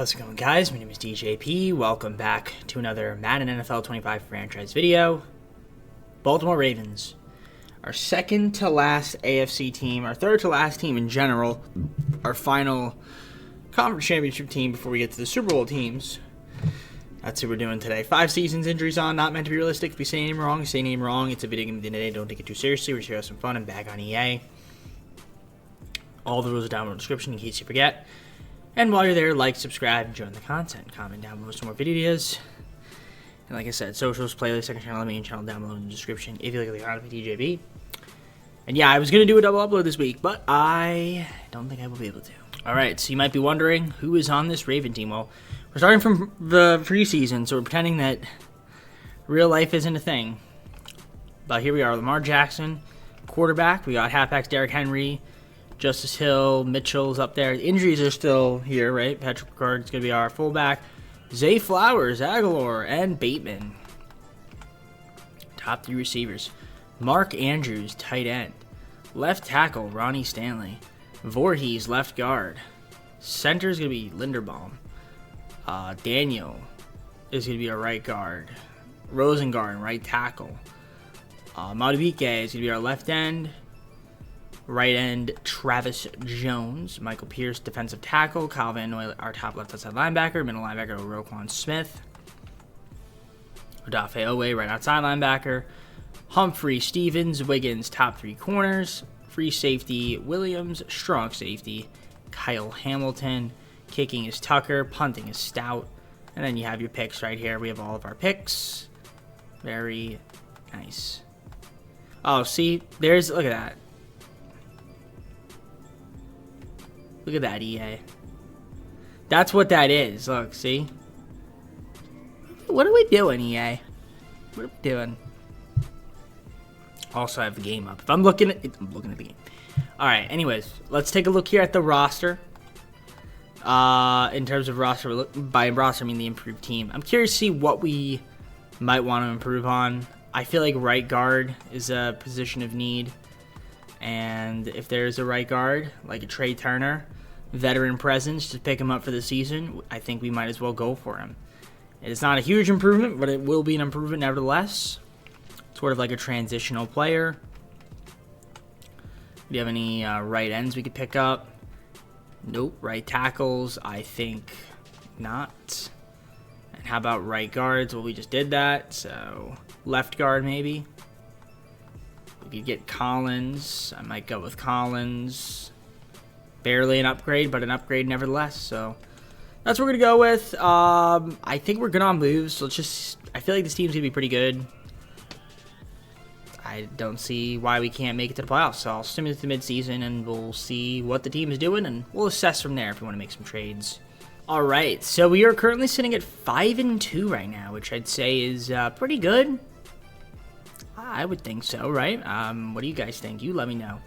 How's it going, guys? My name is DJP. Welcome back to another Madden NFL 25 franchise video. Baltimore Ravens, our second to last AFC team, our third to last team in general, our final conference championship team before we get to the Super Bowl teams. That's who we're doing today. 5 seasons, injuries on, not meant to be realistic. If we say name wrong, say name wrong. It's a video game at the end of the day. Don't take it too seriously. We're just here to have some fun and back on EA. All the rules are down in the description in case you forget. And while you're there, like, subscribe, and join the content. Comment down below some more videos. And like I said, socials, playlist, second channel, main channel down below in the description if you like the content with DJB. And yeah, I was going to do a double upload this week, but I don't think I will be able to. Alright, so you might be wondering who is on this Raven team. Well, we're starting from the preseason, so we're pretending that real life isn't a thing. But here we are, Lamar Jackson, quarterback. We got halfbacks Derrick Henry, Justice Hill, Mitchell's up there. Injuries are still here, right? Patrick Ricard's going to be our fullback. Zay Flowers, Aguilar, and Bateman. Top 3 receivers. Mark Andrews, tight end. Left tackle, Ronnie Stanley. Voorhees, left guard. Center is going to be Linderbaum. Daniel is going to be our right guard. Rosengard, right tackle. Madubuike is going to be our left end. Right end, Travis Jones. Michael Pierce, defensive tackle. Kyle Van Noy, our top left outside linebacker. Middle linebacker, Roquan Smith. Odafe Owe, right outside linebacker. Humphrey, Stevens, Wiggins, top 3 corners. Free safety, Williams. Strong safety, Kyle Hamilton. Kicking is Tucker. Punting is Stout. And then you have your picks right here. We have all of our picks. Very nice. Oh, see, look at that. Look at that, EA. That's what that is. Look, see? What are we doing, EA? What are we doing? Also, I have the game up. If I'm looking at the game. Alright, anyways. Let's take a look here at the roster. In terms of roster, by roster I mean the improved team. I'm curious to see what we might want to improve on. I feel like right guard is a position of need. And if there's a right guard, like a Trey Turner, veteran presence, to pick him up for the season, I think we might as well go for him. It's not a huge improvement, but it will be an improvement nevertheless. Sort of like a transitional player. Do you have any right ends we could pick up? Nope. Right tackles, I think not. And how about right guards? Well, we just did that, so left guard maybe. We could get Collins. I might go with Collins. Barely an upgrade, but an upgrade nevertheless. So that's what we're going to go with. I think we're good on moves. So I feel like this team's going to be pretty good. I don't see why we can't make it to the playoffs. So I'll stimulate the midseason and we'll see what the team is doing. And we'll assess from there if we want to make some trades. All right. So we are currently sitting at 5-2 right now, which I'd say is pretty good. I would think so, right? What do you guys think? You let me know.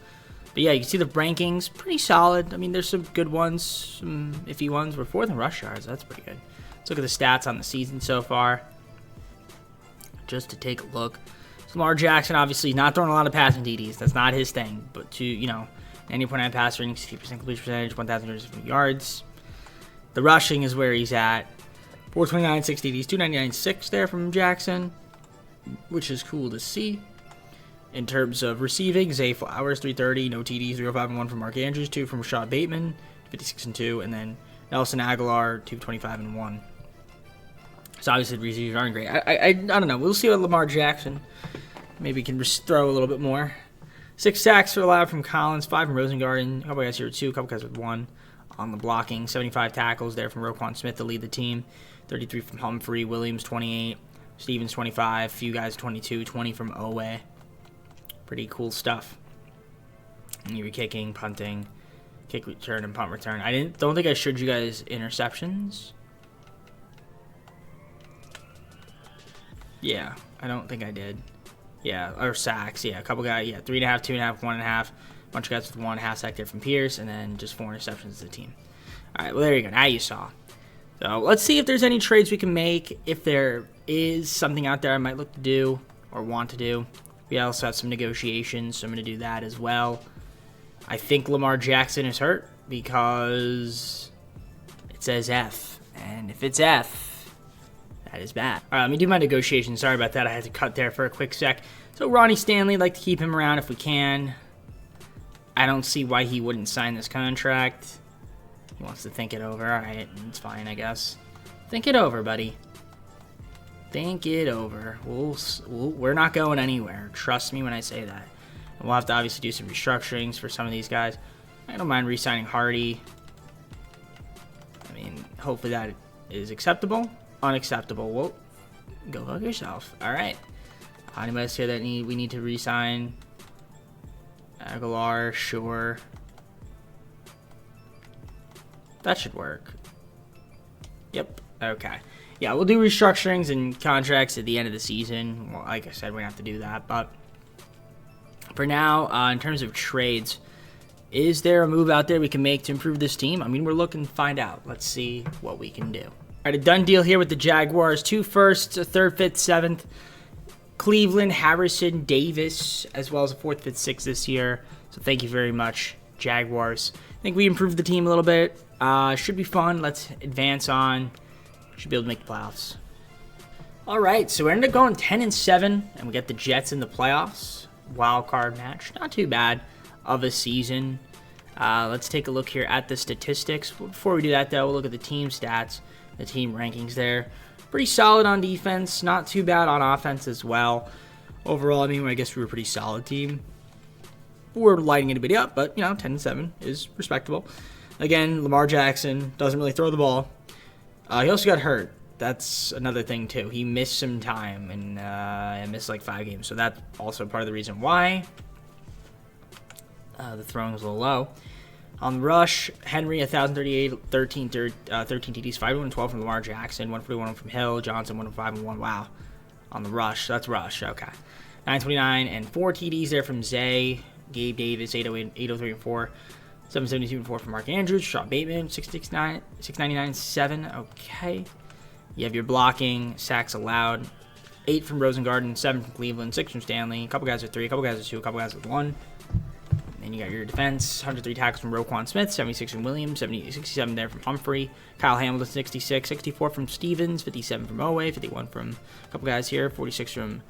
But yeah, you can see the rankings, pretty solid. I mean, there's some good ones, some iffy ones. We're 4th in rush yards. That's pretty good. Let's look at the stats on the season so far. Just to take a look. So Lamar Jackson, obviously, not throwing a lot of passing TDs. That's not his thing. But 90.9 pass rating, 60% completion percentage, 1,050 yards. The rushing is where he's at. 429, 6 TDs, 299, 6 there from Jackson, which is cool to see. In terms of receiving, Zay Flowers, 330, no TDs, 0.5-1 from Mark Andrews, 2 from Rashad Bateman, 56-2, and then Nelson Aguilar, 225-1. So obviously the receivers aren't great. I don't know. We'll see what Lamar Jackson maybe can just throw a little bit more. 6 sacks are allowed from Collins, 5 from Rosengard, a couple guys here with 2, a couple guys with 1 on the blocking. 75 tackles there from Roquan Smith to lead the team, 33 from Humphrey, Williams 28. Stevens 25, few guys 22, 20 from Owe. Pretty cool stuff. And you were kicking, punting, kick return, and punt return. Don't think I showed you guys interceptions. Yeah, I don't think I did. Yeah, or sacks. Yeah, a couple guys. Yeah, 3.5, 2.5, 1.5. Bunch of guys with 1 half sack there from Pierce, and then just 4 interceptions as a team. All right, well there you go. Now you saw. So let's see if there's any trades we can make. If there is something out there I might look to do or want to do. We also have some negotiations, so I'm going to do that as well. I think Lamar Jackson is hurt because it says F. And if it's F, that is bad. All right, let me do my negotiation. Sorry about that. I had to cut there for a quick sec. So Ronnie Stanley, I'd like to keep him around if we can. I don't see why he wouldn't sign this contract. He wants to think it over. All right, it's fine, I guess. Think it over, buddy. Think it over. We're not going anywhere. Trust me when I say that. And we'll have to obviously do some restructurings for some of these guys. I don't mind re-signing Hardy. I mean, hopefully that is acceptable. Unacceptable. Well, go fuck yourself. All right. Anybody say that we need to re-sign? Aguilar, sure. That should work. Yep. Okay. Yeah, we'll do restructurings and contracts at the end of the season. Well, like I said, we're going to have to do that. But for now, in terms of trades, is there a move out there we can make to improve this team? I mean, we're looking to find out. Let's see what we can do. All right, a done deal here with the Jaguars. 2 firsts, a 3rd, 5th, 7th. Cleveland, Harrison, Davis, as well as a 4th, 5th, 6th this year. So thank you very much, Jaguars. I think we improved the team a little bit. Should be fun. Let's advance on. Should be able to make the playoffs. All right, so we ended up going 10-7, and we got the Jets in the playoffs. Wild card match. Not too bad of a season. Let's take a look here at the statistics. Before we do that, though, we'll look at the team stats, the team rankings there. Pretty solid on defense. Not too bad on offense as well. Overall, I mean, I guess we were a pretty solid team. We're lighting anybody up, but, 10-7 is respectable. Again, Lamar Jackson doesn't really throw the ball. He also got hurt. That's another thing, too. He missed some time and missed like 5 games. So that's also part of the reason why the throwing was a little low. On the rush, Henry, 1,038, 13 TDs, 5 12 from Lamar Jackson, 141 from Hill, Johnson, 105 and 1. Wow. On the rush. That's rush. Okay. 929 and 4 TDs there from Zay, Gabe Davis, 808, 803 and 4. 772 and 4 from Mark Andrews. Sean Bateman, 699, 7. Okay. You have your blocking, sacks allowed. 8 from Rosengarten, 7 from Cleveland, 6 from Stanley. A couple guys with 3, a couple guys with 2, a couple guys with 1. And then you got your defense, 103 tackles from Roquan Smith, 76 from Williams, 67 there from Humphrey. Kyle Hamilton, 66, 64 from Stevens, 57 from Owe, 51 from a couple guys here, 46 from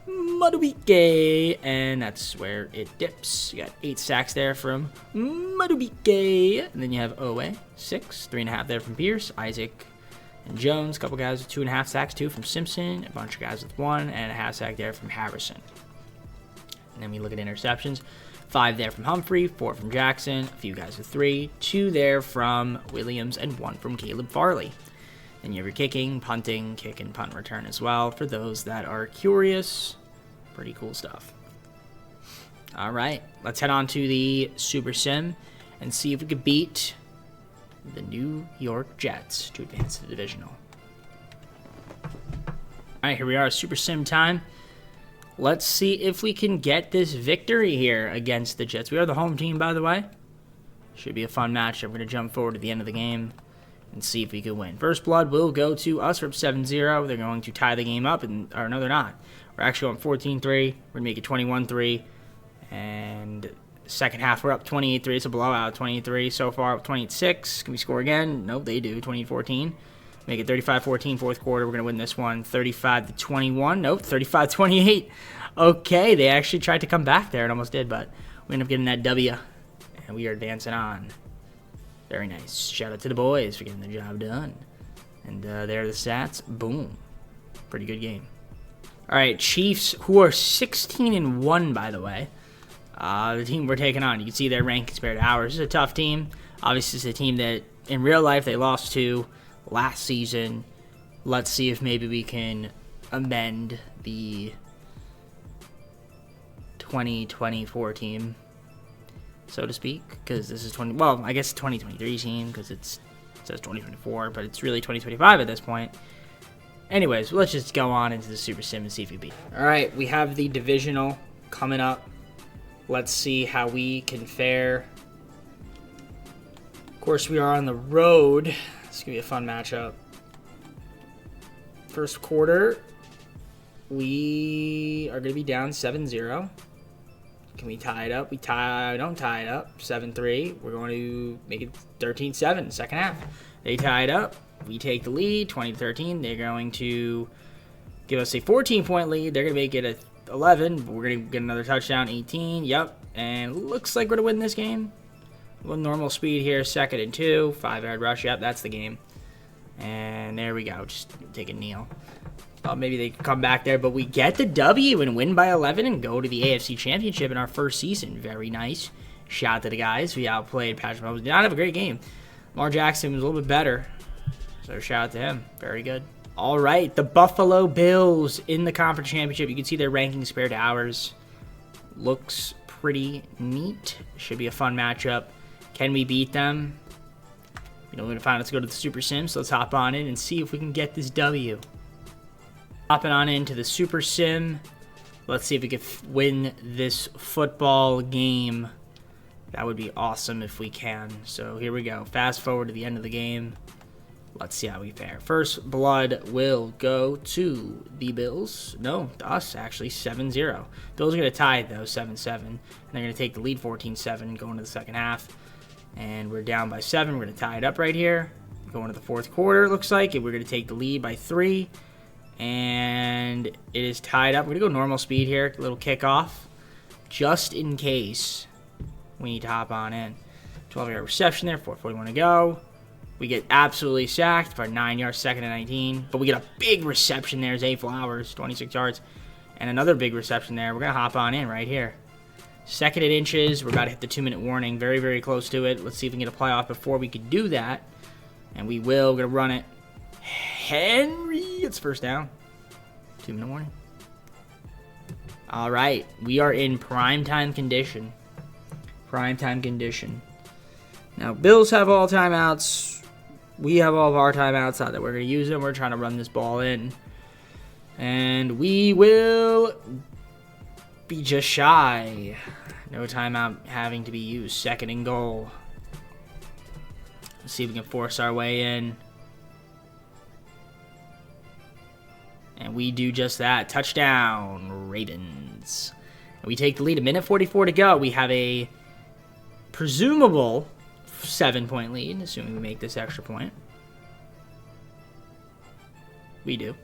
Madubuike, and that's where it dips. You got 8 sacks there from Madubuike, and then you have Owe, 6, 3.5 there from Pierce, Isaac, and Jones. A couple guys with 2.5 sacks, 2 from Simpson, a bunch of guys with 1, and a half sack there from Harrison. And then we look at interceptions, 5 there from Humphrey, 4 from Jackson, a few guys with 3, 2 there from Williams, and 1 from Caleb Farley. Then you have your kicking, punting, kick, and punt return as well for those that are curious. Pretty cool stuff. All right, let's head on to the Super Sim and see if we could beat the New York Jets to advance to the divisional. All right, here we are, Super Sim time. Let's see if we can get this victory here against the Jets. We are the home team, by the way. Should be a fun match. We're going to jump forward to the end of the game and see if we can win. First blood will go to us. We're up 7-0. They're going to tie the game up. Or no, they're not. We're actually on 14-3. We're going to make it 21-3. And second half, we're up 28-3. It's a blowout. 28-3 so far. 28-6. Can we score again? Nope, they do. 28-14. Make it 35-14 fourth quarter. We're going to win this one 35-21. Nope, 35-28. Okay, they actually tried to come back there and almost did, but we ended up getting that W. And we are advancing on. Very nice. Shout out to the boys for getting the job done. And there are the stats. Boom. Pretty good game. All right, Chiefs, who are 16-1, by the way. The team we're taking on. You can see their rank compared to ours. This is a tough team. Obviously, it's a team that in real life they lost to last season. Let's see if maybe we can amend the 2024 team, so to speak, because this is I guess 2023 team because it says 2024, but it's really 2025 at this point. Anyways, let's just go on into the Super Sim and see if we beat. All right, we have the divisional coming up. Let's see how we can fare. Of course, we are on the road. It's going to be a fun matchup. First quarter, we are going to be down 7-0. Can we tie it up? We don't tie it up. 7-3. We're going to make it 13-7 second half. They tie it up. We take the lead, 20-13. They're going to give us a 14-point lead. They're going to make it a 11. We're going to get another touchdown, 18. Yep. And looks like we're going to win this game. With normal speed here, 2nd and 2. 5-yard rush. Yep, that's the game. And there we go. Just take a kneel. Maybe they can come back there, but we get the W and win by 11 and go to the AFC Championship in our first season. Very nice. Shout out to the guys. We outplayed Patrick Mahomes. Did not have a great game. Lamar Jackson was a little bit better. So shout out to him. Very good. All right, the Buffalo Bills in the conference championship. You can see their rankings compared to ours. Looks pretty neat. Should be a fun matchup. Can we beat them? You know, we're going to find out. Let's go to the Super Sim. So let's hop on in and see if we can get this W. Hopping on into the Super Sim. Let's see if we can win this football game. That would be awesome if we can. So here we go. Fast forward to the end of the game. Let's see how we fare. First blood will go to the Bills. No, to us, actually. 7-0. Bills are going to tie it, though, 7-7. And they're going to take the lead 14-7 going to the second half. And we're down by 7. We're going to tie it up right here. Going to the fourth quarter, it looks like. And we're going to take the lead by 3. And it is tied up. We're going to go normal speed here. A little kickoff. Just in case we need to hop on in. 12-yard reception there. 4:41 to go. We get absolutely sacked for 9 yards, 2nd and 19. But we get a big reception there. Zay Flowers, 26 yards. And another big reception there. We're going to hop on in right here. 2nd and inches. We're about to hit the 2-minute warning. Very, very close to it. Let's see if we can get a playoff before we could do that. And we will. We're going to run it. Henry. It's first down. 2-minute warning. All right. We are in primetime condition. Primetime condition. Now, Bills have all timeouts. We have all of our timeouts. Not that we're going to use them. We're trying to run this ball in. And we will be just shy. No timeout having to be used. 2nd and goal. Let's see if we can force our way in. And we do just that. Touchdown, Ravens. And we take the lead. 1:44 to go. We have a presumable 7-point lead, assuming we make this extra point. We do.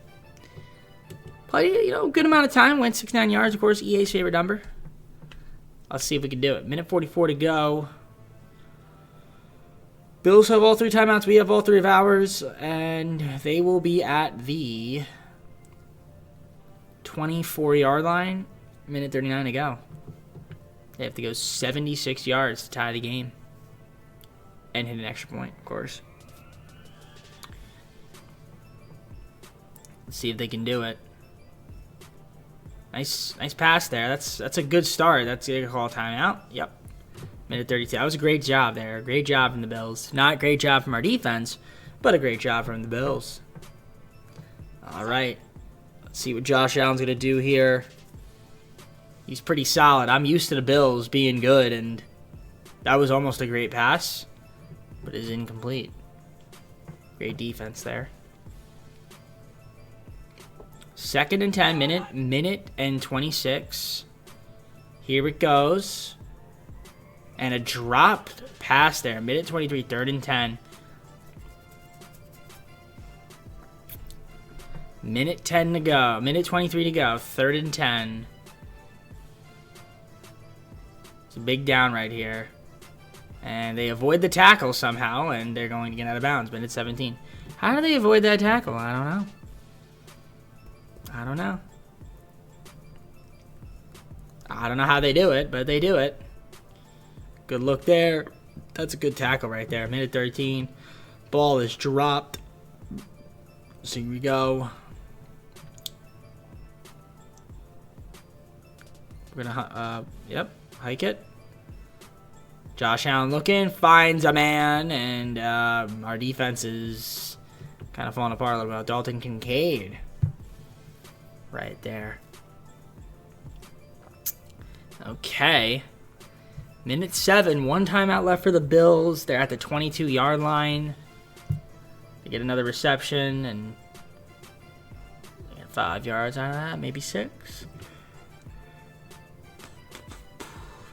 Play, good amount of time. Went 69 yards, of course, EA's favorite number. Let's see if we can do it. 1:44 to go. Bills have all 3 timeouts. We have all 3 of ours. And they will be at the 24-yard line. 1:39 to go. They have to go 76 yards to tie the game. And hit an extra point, of course. Let's see if they can do it. Nice pass there. That's a good start. That's going to call a timeout. Yep. 1:32. That was a great job there. Great job from the Bills. Not a great job from our defense, but a great job from the Bills. All right. Let's see what Josh Allen's going to do here. He's pretty solid. I'm used to the Bills being good, and that was almost a great pass, but it is incomplete. Great defense there. 2nd and 10, minute and 26. Here it goes. And a dropped pass there. 1:23, 3rd and 10. 1:10 to go. 1:23 to go. 3rd and 10. It's a big down right here. And they avoid the tackle somehow, and they're going to get out of bounds. 1:17. How do they avoid that tackle? I don't know. I don't know how they do it, but they do it. Good look there. That's a good tackle right there. 1:13. Ball is dropped. So here we go. We're going to, hike it. Josh Allen looking, finds a man, and our defense is kind of falling apart a little bit. Dalton Kincaid. Right there. Okay. 1:07. 1 timeout left for the Bills. They're at the 22-yard line. They get another reception and they get 5 yards out of that, maybe 6.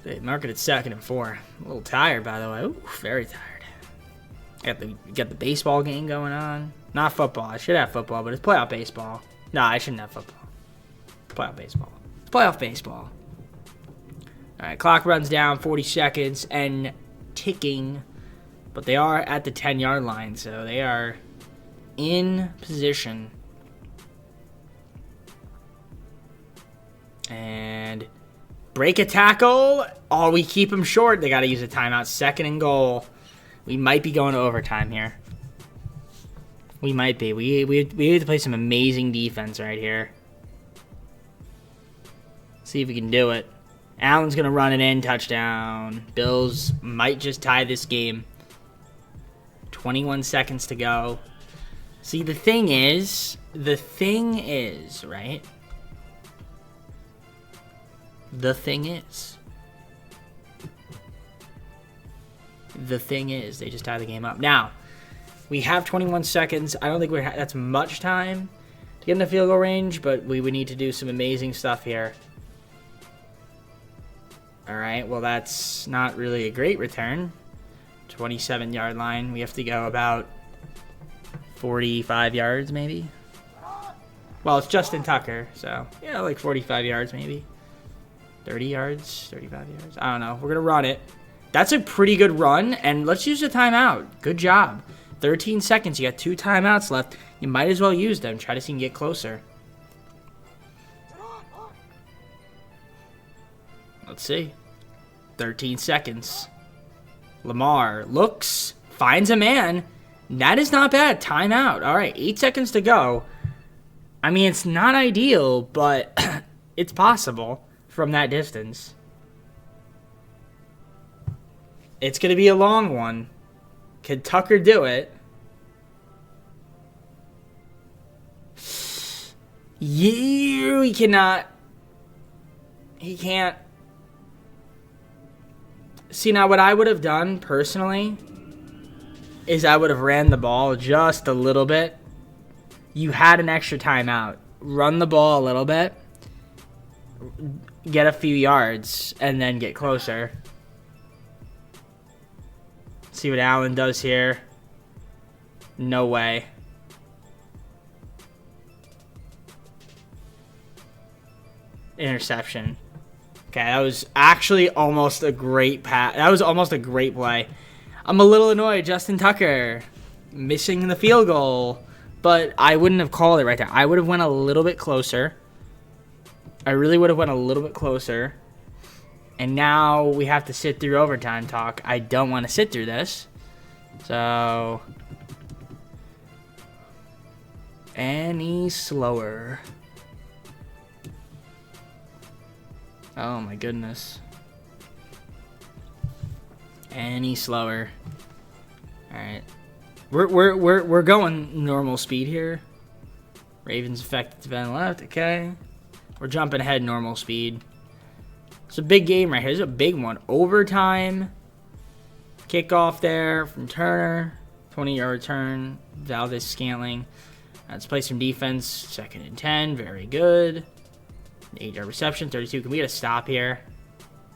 They mark it at 2nd and 4. A little tired, by the way. Ooh, very tired. Got the baseball game going on. Not football. I should have football, but it's playoff baseball. No, I shouldn't have football. Playoff baseball. It's playoff baseball. All right, clock runs down, 40 seconds and ticking. But they are at the 10-yard line, so they are in position. And break a tackle. Oh, we keep them short. They got to use a timeout. 2nd and goal. We might be going to overtime here. We might be. We need to play some amazing defense right here. See if we can do it. Allen's going to run it in. Touchdown. Bills might just tie this game. 21 seconds to go. See, the thing is, right? The thing is, they just tie the game up. Now, we have 21 seconds. I don't think that's much time to get in the field goal range, but we would need to do some amazing stuff here. All right, well, that's not really a great return. 27-yard line. We have to go about 45 yards, maybe. Well, it's Justin Tucker, so, yeah, like 45 yards, maybe. 30 yards, 35 yards. I don't know. We're going to run it. That's a pretty good run, and let's use the timeout. Good job. 13 seconds. You got 2 timeouts left. You might as well use them. Try to see if you can get closer. Let's see. 13 seconds. Lamar looks, finds a man. That is not bad. Timeout. All right, 8 seconds to go. I mean, it's not ideal, but it's possible from that distance. It's going to be a long one. Can Tucker do it? Yeah, he cannot. He can't. See, now what I would have done personally is I would have ran the ball just a little bit. You had an extra timeout. Run the ball a little bit. Get a few yards and then get closer. See what Allen does here. No way. Interception. Okay, that was actually almost a great pass. That was almost a great play. I'm a little annoyed. Justin Tucker missing the field goal. But I wouldn't have called it right there. I would have went a little bit closer. I really would have went a little bit closer. And now we have to sit through overtime talk. I don't want to sit through this. So, any slower. Oh my goodness. Any slower. All right. We're going normal speed here. Ravens effective to the left. Okay. We're jumping ahead normal speed. It's a big game right here. This is a big one. Overtime. Kickoff there from Turner. 20-yard return. Valdez Scantling. Let's play some defense. 2nd and 10. Very good. 8-yard reception. 32. Can we get a stop here?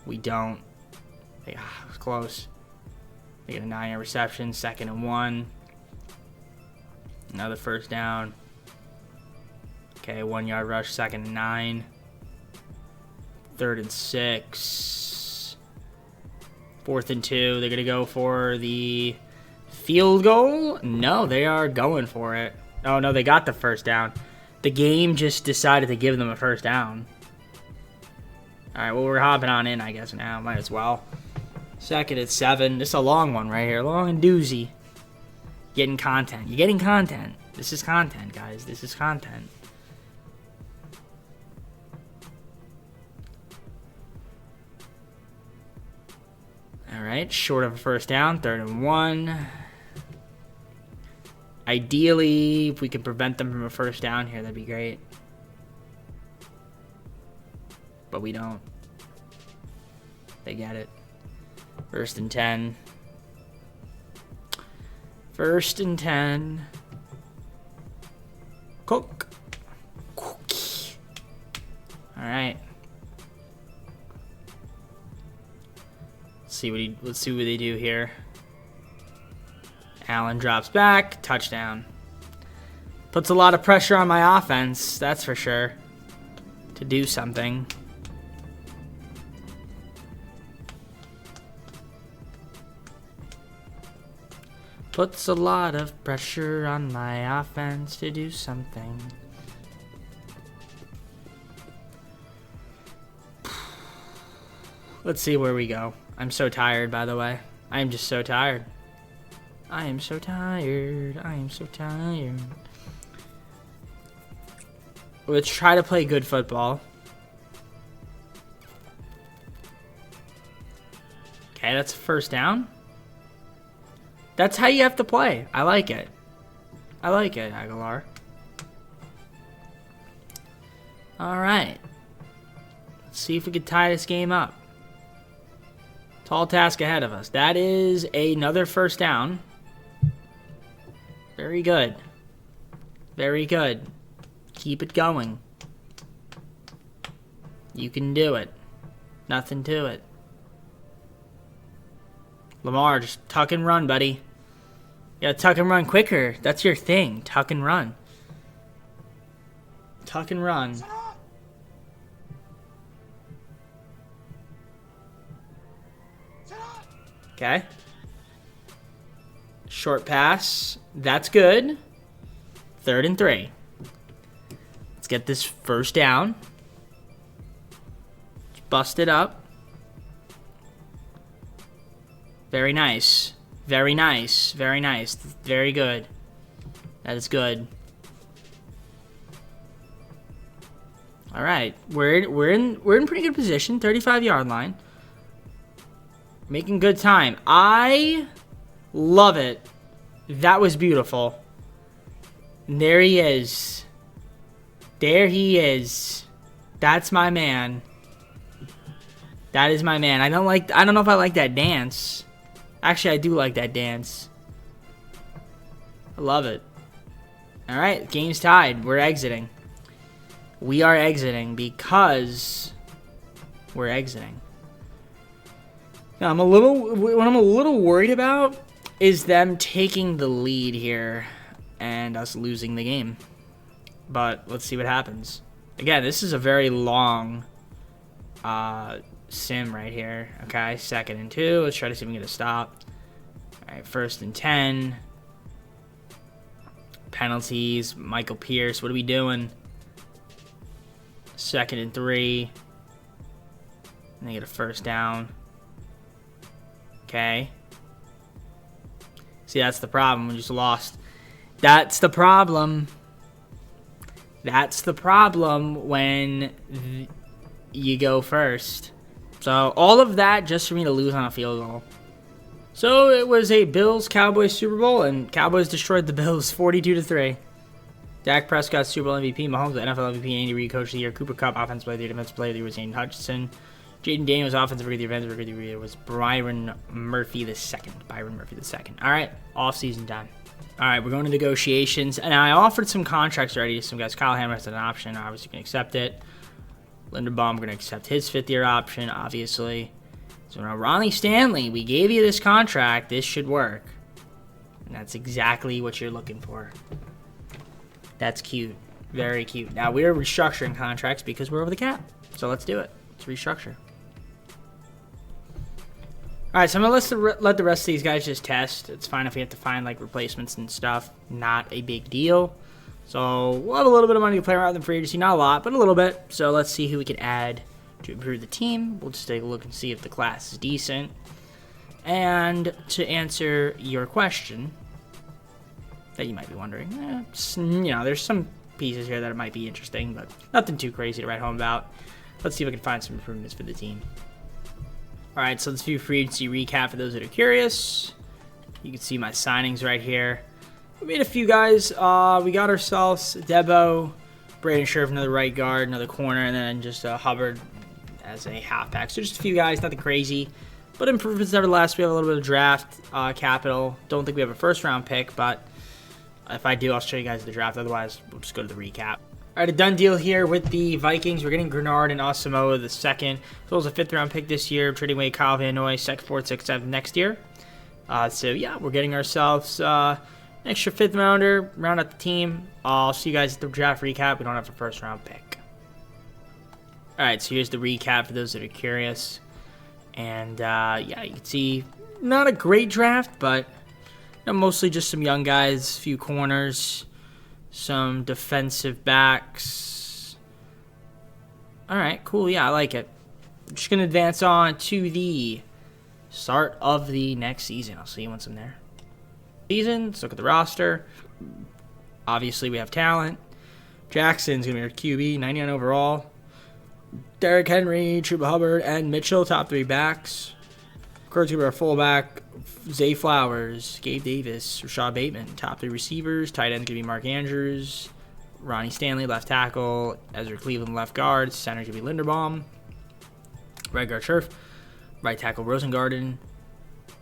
We don't. It was close. They get a 9-yard reception. 2nd and 1. Another first down. Okay, 1-yard rush. 2nd and 9. 3rd and 6. 4th and 2. They're going to go for the field goal. No, they are going for it. Oh, no, they got the first down. The game just decided to give them a first down. All right, well, we're hopping on in, I guess, now. Might as well. 2nd and 7. This is a long one right here. Long and doozy. Getting content. You're getting content. This is content, guys. This is content. All right, short of a first down. 3rd and 1. Ideally, if we could prevent them from a first down here, that'd be great. But we don't. They get it. 1st and 10. 1st and 10. Cook. Cookie. All right. Let's see what they do here. Allen drops back. Touchdown. Puts a lot of pressure on my offense, that's for sure, to do something. Puts a lot of pressure on my offense to do something. Let's see where we go. I'm so tired, by the way. I am just so tired. I am so tired. I am so tired. Let's try to play good football. Okay, that's a first down. That's how you have to play. I like it. I like it, Aguilar. All right. Let's see if we can tie this game up. Tall task ahead of us. That is another first down. Very good. Very good. Keep it going. You can do it. Nothing to it. Lamar, just tuck and run, buddy. You gotta tuck and run quicker. That's your thing. Tuck and run. Tuck and run. Okay. Short pass. That's good. 3rd and 3. Let's get this first down. Just bust it up. Very nice. Very nice. Very nice. Very good. That is good. All right. We're in pretty good position. 35-yard line. Making good time. I love it. That was beautiful. And there he is. There he is. That's my man. That is my man. I don't know if I like that dance. Actually, I do like that dance. I love it. All right, game's tied. We're exiting. We are exiting because we're exiting. Now, what I'm a little worried about is them taking the lead here and us losing the game. But let's see what happens. Again, this is a very long sim right here. Okay, 2nd and 2. Let's try to see if we can get a stop. All right, 1st and 10. Penalties. Michael Pierce. What are we doing? 2nd and 3. And they get a first down. Okay. See, that's the problem. We just lost. That's the problem. That's the problem when you go first. So, all of that just for me to lose on a field goal. So, it was a Bills-Cowboys Super Bowl, and Cowboys destroyed the Bills 42-3. Dak Prescott, Super Bowl MVP. Mahomes, NFL MVP. Andy Reid, Coach of the Year. Cooper Kupp, Offensive Player of the Year. Defensive Player of the Year was Aiden Hutchinson. Jaden Daniels, Offensive Rookie of the Year. Defensive Rookie of the Year was Byron Murphy II. Byron Murphy II. All right, off-season time. All right, we're going to negotiations, and I offered some contracts already to some guys. Kyle Hammer has an option. Obviously, can accept it. Linderbaum, we're going to accept his 5th-year option, obviously. So now, Ronnie Stanley, we gave you this contract. This should work. And that's exactly what you're looking for. That's cute. Very cute. Now, we're restructuring contracts because we're over the cap. So let's do it. Let's restructure. All right, so I'm going to let the rest of these guys just test. It's fine if we have to find, like, replacements and stuff. Not a big deal. So we'll have a little bit of money to play around with in free agency. Not a lot, but a little bit. So let's see who we can add to improve the team. We'll just take a look and see if the class is decent. And to answer your question that you might be wondering, there's some pieces here that might be interesting, but nothing too crazy to write home about. Let's see if I can find some improvements for the team. All right, so let's do free agency recap for those that are curious. You can see my signings right here. We made a few guys. We got ourselves Debo, Braden Scherf, another right guard, another corner, and then just Hubbard as a halfback. So just a few guys, nothing crazy, but improvements nevertheless. We have a little bit of draft capital. Don't think we have a first-round pick, but if I do, I'll show you guys the draft. Otherwise, we'll just go to the recap. All right, a done deal here with the Vikings. We're getting Grenard and Asamoah the second. So it was a 5th-round pick this year. Trading away Kyle Van Noy, 2nd, 4th, 6th, 7th next year. So yeah, we're getting ourselves an extra 5th rounder, round out the team. I'll see you guys at the draft recap. We don't have a first round pick. Alright, so here's the recap for those that are curious. And yeah, you can see not a great draft, but mostly just some young guys, a few corners, some defensive backs. Alright, cool. Yeah, I like it. I'm just going to advance on to the start of the next season. I'll see you once I'm there. Let's look at the roster. Obviously, we have talent. Jackson's going to be our QB, 99 overall. Derrick Henry, Chuba Hubbard, and Mitchell, top 3 backs. Kurt's going to be our fullback. Zay Flowers, Gabe Davis, Rashad Bateman, top 3 receivers. Tight end's going to be Mark Andrews. Ronnie Stanley, left tackle. Ezra Cleveland, left guard. Center's going to be Linderbaum. Right guard, Scherf. Right tackle, Rosengarten.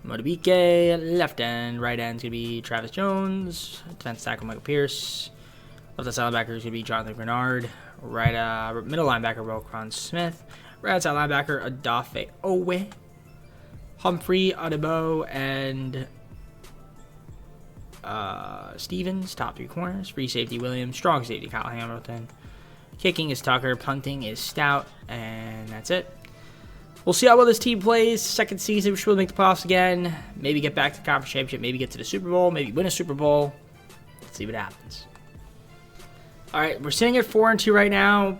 Modibike, left end. Right end's going to be Travis Jones. Defense tackle, Michael Pierce. Left side linebacker is going to be Jonathan Grenard. Right middle linebacker, Roquan Smith. Right outside linebacker, Adafe Owe. Humphrey, Adebo, and Stevens, top 3 corners. Free safety, Williams. Strong safety, Kyle Hamilton. Kicking is Tucker. Punting is Stout. And that's it. We'll see how well this team plays. Second season, we should make the playoffs again. Maybe get back to the conference championship. Maybe get to the Super Bowl. Maybe win a Super Bowl. Let's see what happens. All right, we're sitting at 4-2 right now,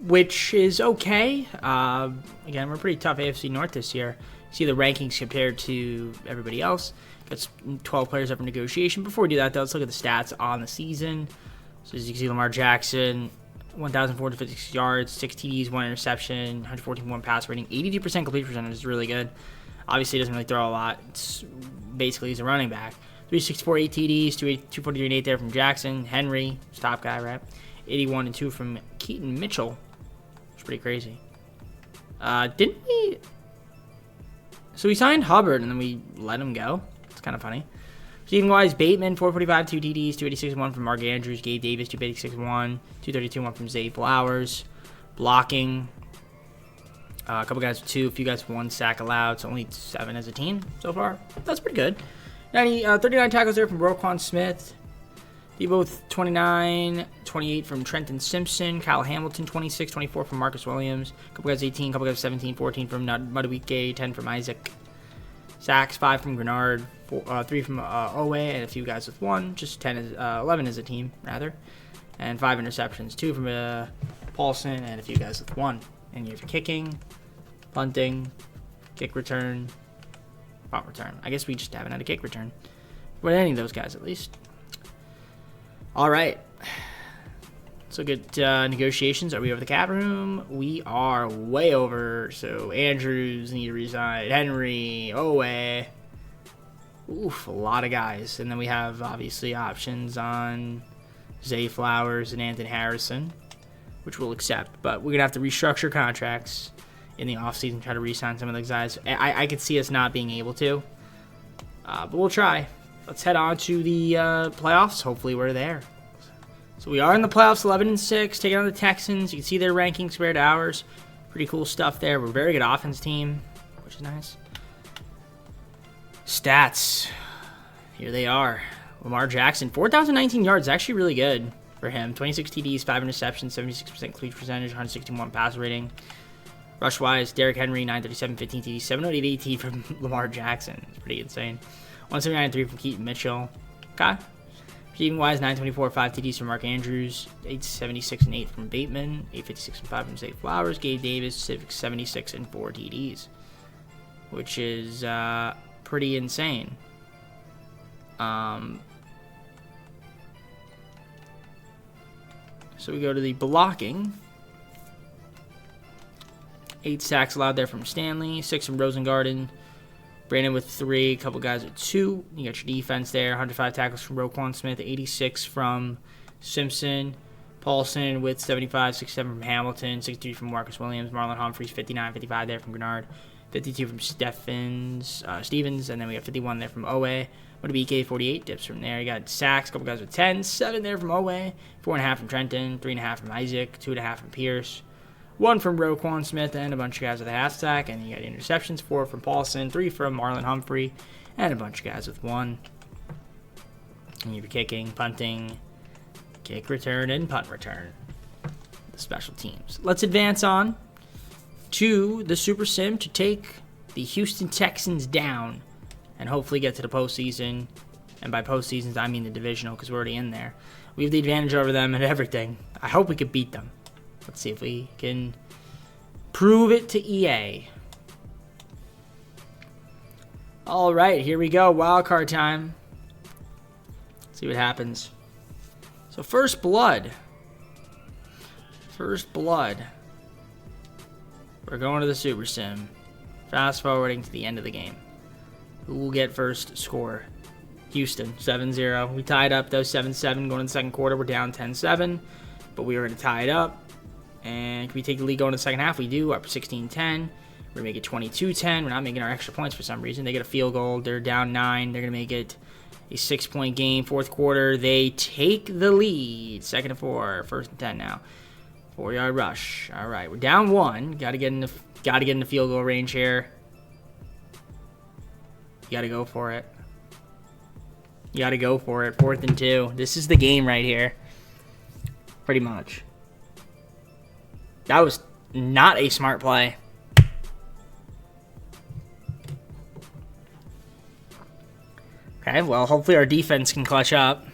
which is okay. Again, we're pretty tough AFC North this year. See the rankings compared to everybody else. Got 12 players up for negotiation. Before we do that, though, let's look at the stats on the season. So as you can see, Lamar Jackson, 1,456 yards, 6 TDs, 1 interception, 114.1 pass rating, 82% complete percentage is really good. Obviously, he doesn't really throw a lot. It's basically, he's a running back. 364, 8 TDs, 243 and 8 there from Jackson. Henry, top guy, right? 81 and 2 from Keaton Mitchell. It's pretty crazy. Didn't we? So we signed Hubbard and then we let him go. It's kind of funny. Receiving wise, Bateman, 445, 2 TDs, 286 1 from Mark Andrews. Gabe Davis, 286 1, 232 1 from Zay Flowers. Blocking, a couple guys with 2, a few guys with 1 sack allowed. So only 7 as a team so far. That's pretty good. 39 tackles there from Roquan Smith. Both 29, 28 from Trenton Simpson. Kyle Hamilton, 26, 24 from Marcus Williams. A couple guys 18, a couple guys 17, 14 from Madueke, 10 from Isaac. Sacks, 5 from Grenard, 3 from Owe, and a few guys with 1. Just 11 as a team, rather. And 5 interceptions, 2 from Paulson, and a few guys with 1. And you have kicking, punting, kick return, punt return. I guess we just haven't had a kick return. With any of those guys, at least. All right. So good negotiations. Are we over the cap room? We are way over. So Andrews need to resign. Henry, Owe. Oof, a lot of guys. And then we have, obviously, options on Zay Flowers and Anthony Harrison, which we'll accept. But we're going to have to restructure contracts in the offseason, try to re-sign some of those guys. I could see us not being able to. But we'll try. Let's head on to the playoffs. Hopefully we're there. So we are in the playoffs, 11-6, taking on the Texans. You can see their rankings compared to ours. Pretty cool stuff there. We're a very good offense team, which is nice. Stats. Here they are. Lamar Jackson, 4,019 yards. Actually really good for him. 26 TDs, 5 interceptions, 76% complete percentage, 161 pass rating. Rush-wise, Derrick Henry, 937, 15 TDs, 708 AT from Lamar Jackson. It's pretty insane. 179.3 from Keaton Mitchell. Okay. Receiving wise, 924, 5 TDs from Mark Andrews, 876 and 8 from Bateman, 856 and 5 from Zay Flowers, Gabe Davis, 76 and 4 TDs, which is pretty insane. So we go to the blocking. 8 sacks allowed there from Stanley, 6 from Rosengarten. Brandon with 3, a couple guys with 2. You got your defense there. 105 tackles from Roquan Smith, 86 from Simpson. Paulson with 75, 67 from Hamilton, 63 from Marcus Williams. Marlon Humphreys, 59, 55 there from Grenard. 52 from Stevens, and then we got 51 there from Owe. Modibike, 48 dips from there. You got sacks, a couple guys with 10, 7 there from Owe, 4.5 from Trenton, 3.5 from Isaac, 2.5 from Pierce. 1 from Roquan Smith, and a bunch of guys with a half sack. And you got interceptions, 4 from Paulson, 3 from Marlon Humphrey, and a bunch of guys with 1. And you're kicking, punting, kick return, and punt return. The special teams. Let's advance on to the Super Sim to take the Houston Texans down and hopefully get to the postseason. And by postseasons, I mean the divisional, because we're already in there. We have the advantage over them and everything. I hope we could beat them. Let's see if we can prove it to EA. All right, here we go. Wildcard time. Let's see what happens. So first blood. First blood. We're going to the Super Sim. Fast forwarding to the end of the game. Who will get first score? Houston, 7-0. We tied up, though, 7-7 going in the second quarter. We're down 10-7, but we were going to tie it up. And can we take the lead going in the second half? We do. Up 16-10. We're going to make it 22-10. We're not making our extra points for some reason. They get a field goal. They're down 9. They're going to make it a 6-point game. Fourth quarter, they take the lead. 2nd and 4. 1st and 10 now. 4-yard rush. All right, we're down 1. Got to get in the field goal range here. You got to go for it. You got to go for it. 4th and 2. This is the game right here. Pretty much. That was not a smart play. Okay, well, hopefully our defense can clutch up.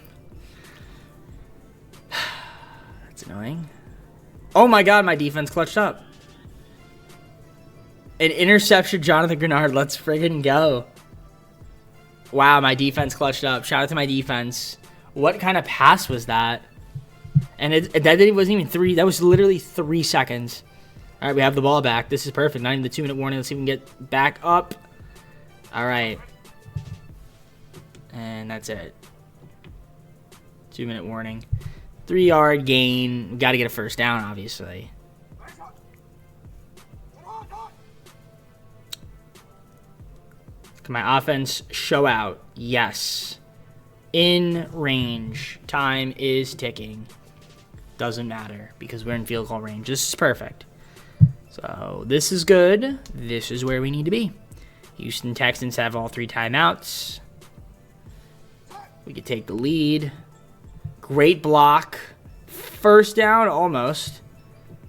That's annoying. Oh my god, my defense clutched up. An interception, Jonathan Grenard. Let's friggin' go. Wow, my defense clutched up. Shout out to my defense. What kind of pass was that? And that wasn't even 3. That was literally 3 seconds. All right, we have the ball back. This is perfect. Not even the 2-minute warning. Let's see if we can get back up. All right. And that's it. 2-minute warning. 3-yard gain. We got to get a first down, obviously. Can my offense show out? Yes. In range. Time is ticking. Doesn't matter because we're in field goal range. This is perfect. So this is good. This is where we need to be. Houston Texans have all 3 timeouts. We could take the lead. Great block. First down, almost.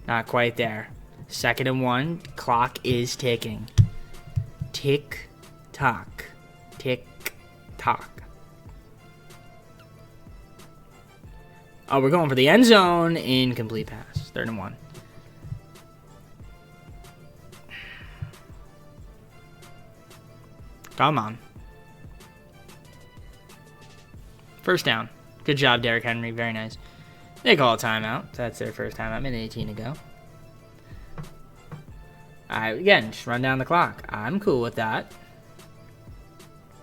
Not quite there. 2nd and 1. Clock is ticking. Tick. Tock. Tick. Tock. Oh, we're going for the end zone. Incomplete pass. 3rd and 1. Come on. First down. Good job, Derrick Henry. Very nice. They call a timeout. That's their first timeout. Minute 18 to go. Alright, again, just run down the clock. I'm cool with that.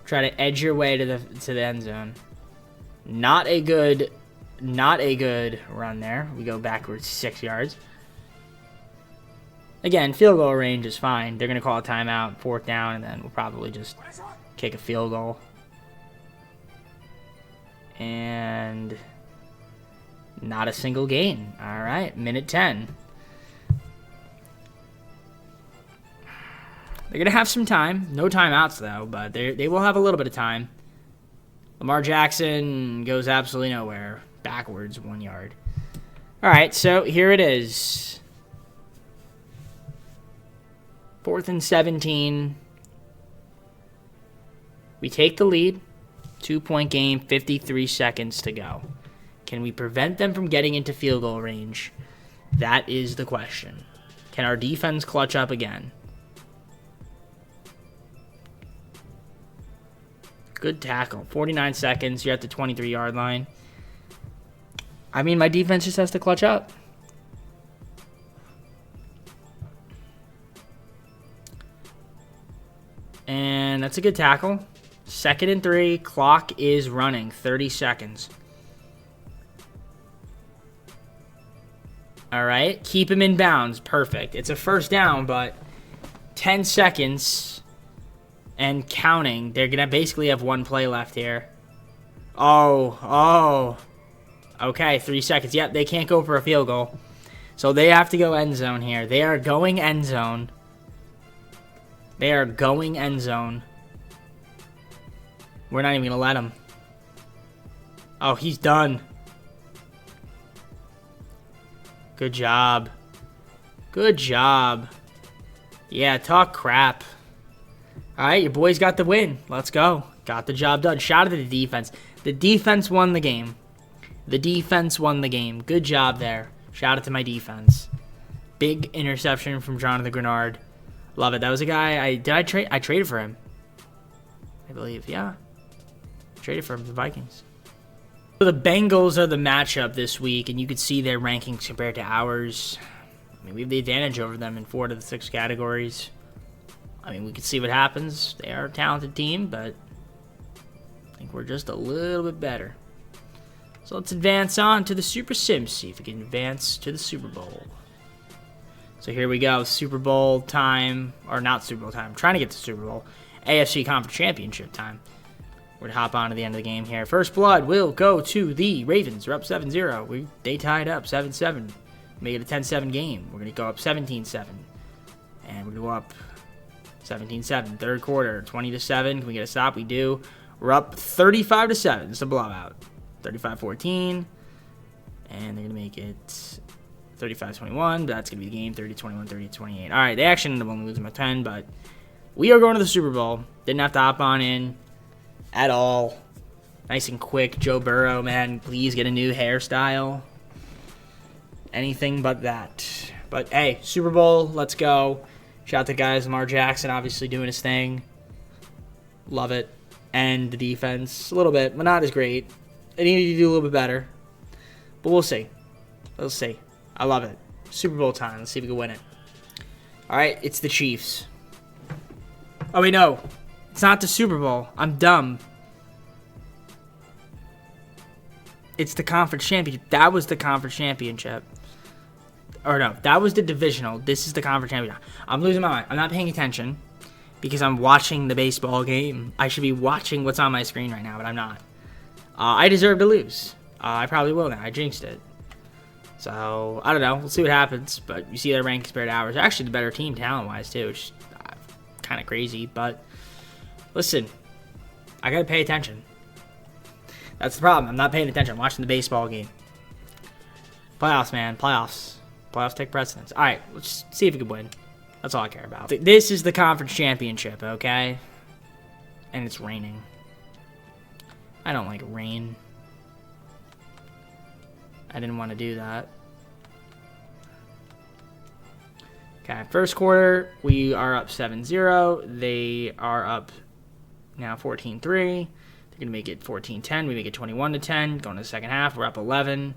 Try to edge your way to the end zone. Not a good run there. We go backwards 6 yards. Again, field goal range is fine. They're going to call a timeout, 4th down, and then we'll probably just kick a field goal. And not a single gain. All right, minute 10. They're going to have some time. No timeouts, though, but they will have a little bit of time. Lamar Jackson goes absolutely nowhere. Backwards 1 yard. All right, so here it is. 4th and 17. We take the lead. 2-point game, 53 seconds to go. Can we prevent them from getting into field goal range? That is the question. Can our defense clutch up again? Good tackle. 49 seconds. You're at the 23-yard line. I mean, my defense just has to clutch up. And that's a good tackle. 2nd and 3. Clock is running. 30 seconds. All right. Keep him in bounds. Perfect. It's a first down, but 10 seconds and counting. They're going to basically have 1 play left here. Oh. Okay, 3 seconds. Yep, they can't go for a field goal. So they have to go end zone here. They are going end zone. They are going end zone. We're not even going to let him. Oh, he's done. Good job. Good job. Yeah, talk crap. All right, your boys got the win. Let's go. Got the job done. Shout out to the defense. The defense won the game. The defense won the game. Good job there. Shout out to my defense. Big interception from Jonathan Grenard. Love it. That was a guy I traded for him. I believe, yeah. Traded for him, the Vikings. So the Bengals are the matchup this week, and you can see their rankings compared to ours. I mean, we have the advantage over them in 4 to the 6 categories. I mean, we can see what happens. They are a talented team, but I think we're just a little bit better. So let's advance on to the Super Sims, see if we can advance to the Super Bowl. So here we go, Super Bowl time, or not Super Bowl time, I'm trying to get to Super Bowl. AFC Conference Championship time. We're going to hop on to the end of the game here. First blood will go to the Ravens. We're up 7-0. They tied up 7-7. Make it a 10-7 game. We're going to go up 17-7. And we're going to go up 17-7. Third quarter, 20-7. Can we get a stop? We do. We're up 35-7. It's a blowout. 35-14. And they're going to make it 35-21. That's going to be the game. 30-21, 30-28. All right, they actually ended up only losing by 10, but we are going to the Super Bowl. Didn't have to hop on in at all. Nice and quick. Joe Burrow, man, please get a new hairstyle. Anything but that. But, hey, Super Bowl, let's go. Shout out to guys. Lamar Jackson obviously doing his thing. Love it. And the defense, a little bit, but not as great. They need to do a little bit better. But we'll see. We'll see. I love it. Super Bowl time. Let's see if we can win it. All right, it's the Chiefs. Oh, wait, no. It's not the Super Bowl. I'm dumb. It's the conference championship. That was the conference championship. Or no, that was the divisional. This is the conference championship. I'm losing my mind. I'm not paying attention because I'm watching the baseball game. I should be watching what's on my screen right now, but I'm not. I deserve to lose. I probably will now. I jinxed it. So, I don't know. We'll see what happens. But you see their rankings compared to ours. They're actually the better team talent-wise, too, which is kind of crazy. But, listen, I got to pay attention. That's the problem. I'm not paying attention. I'm watching the baseball game. Playoffs, man. Playoffs. Playoffs take precedence. All right, let's see if we can win. That's all I care about. This is the conference championship, okay? And it's raining. I don't like rain. I didn't want to do that. Okay, first quarter, we are up 7-0. They are up now 14-3. They're going to make it 14-10. We make it 21-10. Going to the second half, we're up 11.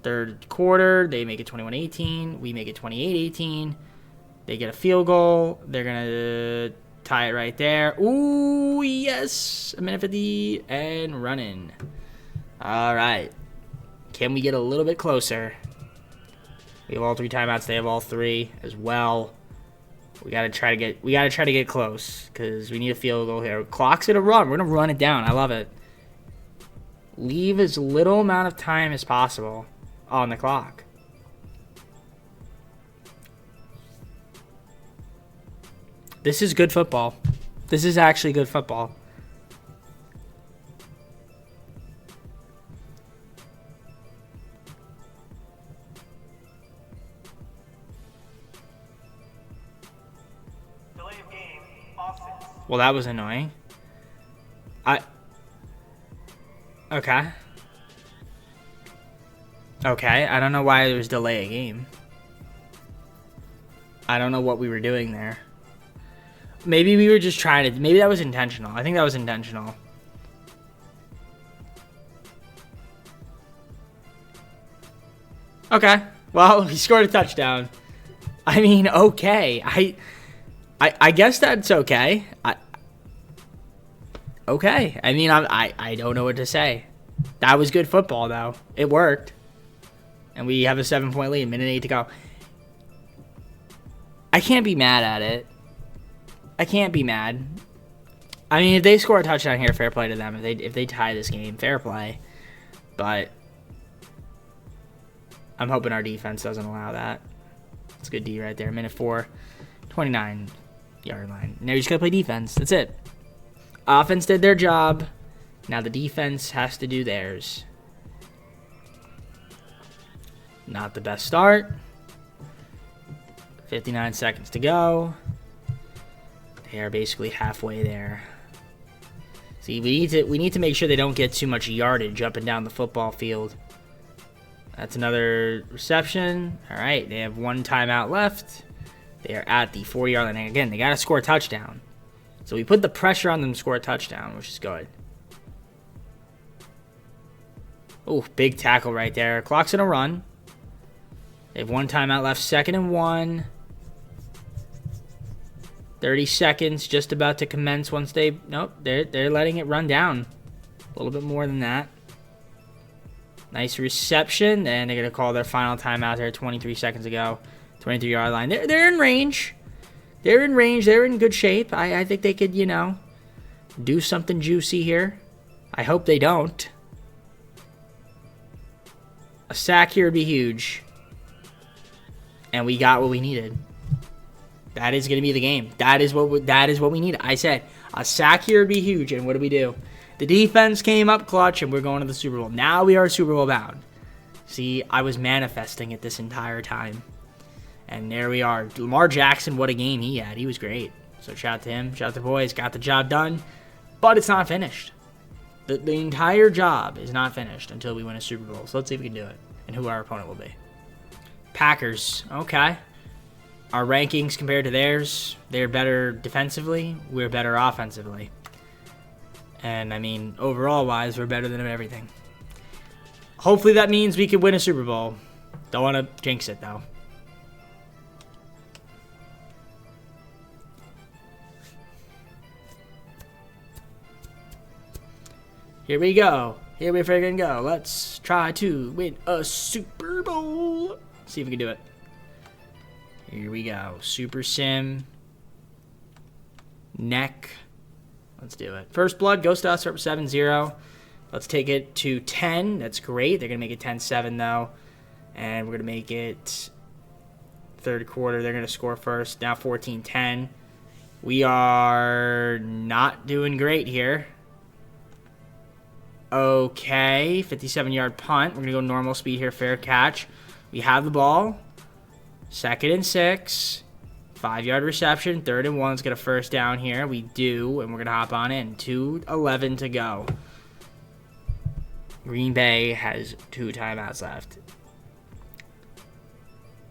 Third quarter, they make it 21-18. We make it 28-18. They get a field goal. They're going to tie it right there. Ooh, yes. A minute 50 and running. All right. Can we get a little bit closer? We have all 3 timeouts. They have all 3 as well. We gotta try to get close because we need a field goal here. Clock's gonna run. We're gonna run it down. I love it. Leave as little amount of time as possible on the clock. This is good football. This is actually good football. Well, that was annoying. Okay. Okay, I don't know why there was delay a game. I don't know what we were doing there. Maybe we were just trying to... Maybe that was intentional. I think that was intentional. Okay. Well, he scored a touchdown. I mean, okay. I guess that's okay. Okay. I mean, I don't know what to say. That was good football, though. It worked. And we have a 7-point lead. Minute 8 to go. I can't be mad at it. I can't be mad. I mean, if they score a touchdown here, fair play to them. If they tie this game, fair play. But I'm hoping our defense doesn't allow that. It's a good D right there. Minute 4. 29 yard line. Now you just got to play defense. That's it. Offense did their job. Now the defense has to do theirs. Not the best start. 59 seconds to go. They are basically halfway there. See, we need to make sure they don't get too much yardage up and down the football field. That's another reception. All right, they have 1 timeout left. They are at the 4-yard line. And again, they got to score a touchdown. So we put the pressure on them to score a touchdown, which is good. Oh, big tackle right there. Clock's going to run. They have 1 timeout left. 2nd and 1. 30 seconds just about to commence once they... Nope, they're letting it run down. A little bit more than that. Nice reception. And they're going to call their final timeout there 23 seconds ago. 23-yard line. They're in range. They're in range. They're in good shape. I think they could, you know, do something juicy here. I hope they don't. A sack here would be huge. And we got what we needed. That is going to be the game. That is what we need. I said a sack here would be huge. And what do? The defense came up clutch, and we're going to the Super Bowl. Now we are Super Bowl bound. See, I was manifesting it this entire time. And there we are. Lamar Jackson, what a game he had. He was great. So shout out to him. Shout out to the boys. Got the job done. But it's not finished. The entire job is not finished until we win a Super Bowl. So let's see if we can do it. And who our opponent will be. Packers. Okay. Our rankings compared to theirs, they're better defensively. We're better offensively. And, I mean, overall-wise, we're better than everything. Hopefully that means we could win a Super Bowl. Don't want to jinx it, though. Here we go. Here we friggin' go. Let's try to win a Super Bowl. See if we can do it. Here we go. Super Sim. Neck. Let's do it. First blood goes to us. We're up 7-0. Let's take it to 10. That's great. They're going to make it 10-7, though. And we're going to make it third quarter. They're going to score first. Now 14-10. We are not doing great here. Okay. 57-yard punt. We're going to go normal speed here. Fair catch. We have the ball. 2nd and 6. 5-yard reception. 3rd and 1. Let's get a first down here. We do, and we're going to hop on in. 2:11 to go. Green Bay has 2 timeouts left.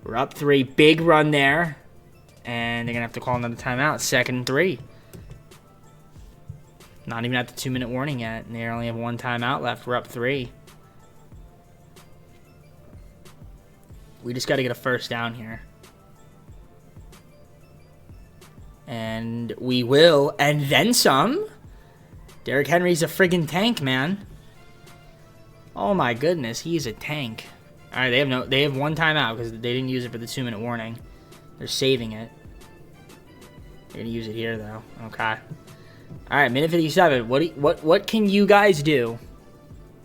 We're up 3. Big run there. And they're going to have to call another timeout. 2nd and 3. Not even at the 2-minute warning yet. And they only have 1 timeout left. We're up 3. We just got to get a first down here. And we will. And then some. Derrick Henry's a friggin' tank, man. Oh my goodness, he's a tank. All right, they have 1 timeout because they didn't use it for the 2-minute warning. They're saving it. They're gonna use it here though. Okay. All right, minute 57. What can you guys do?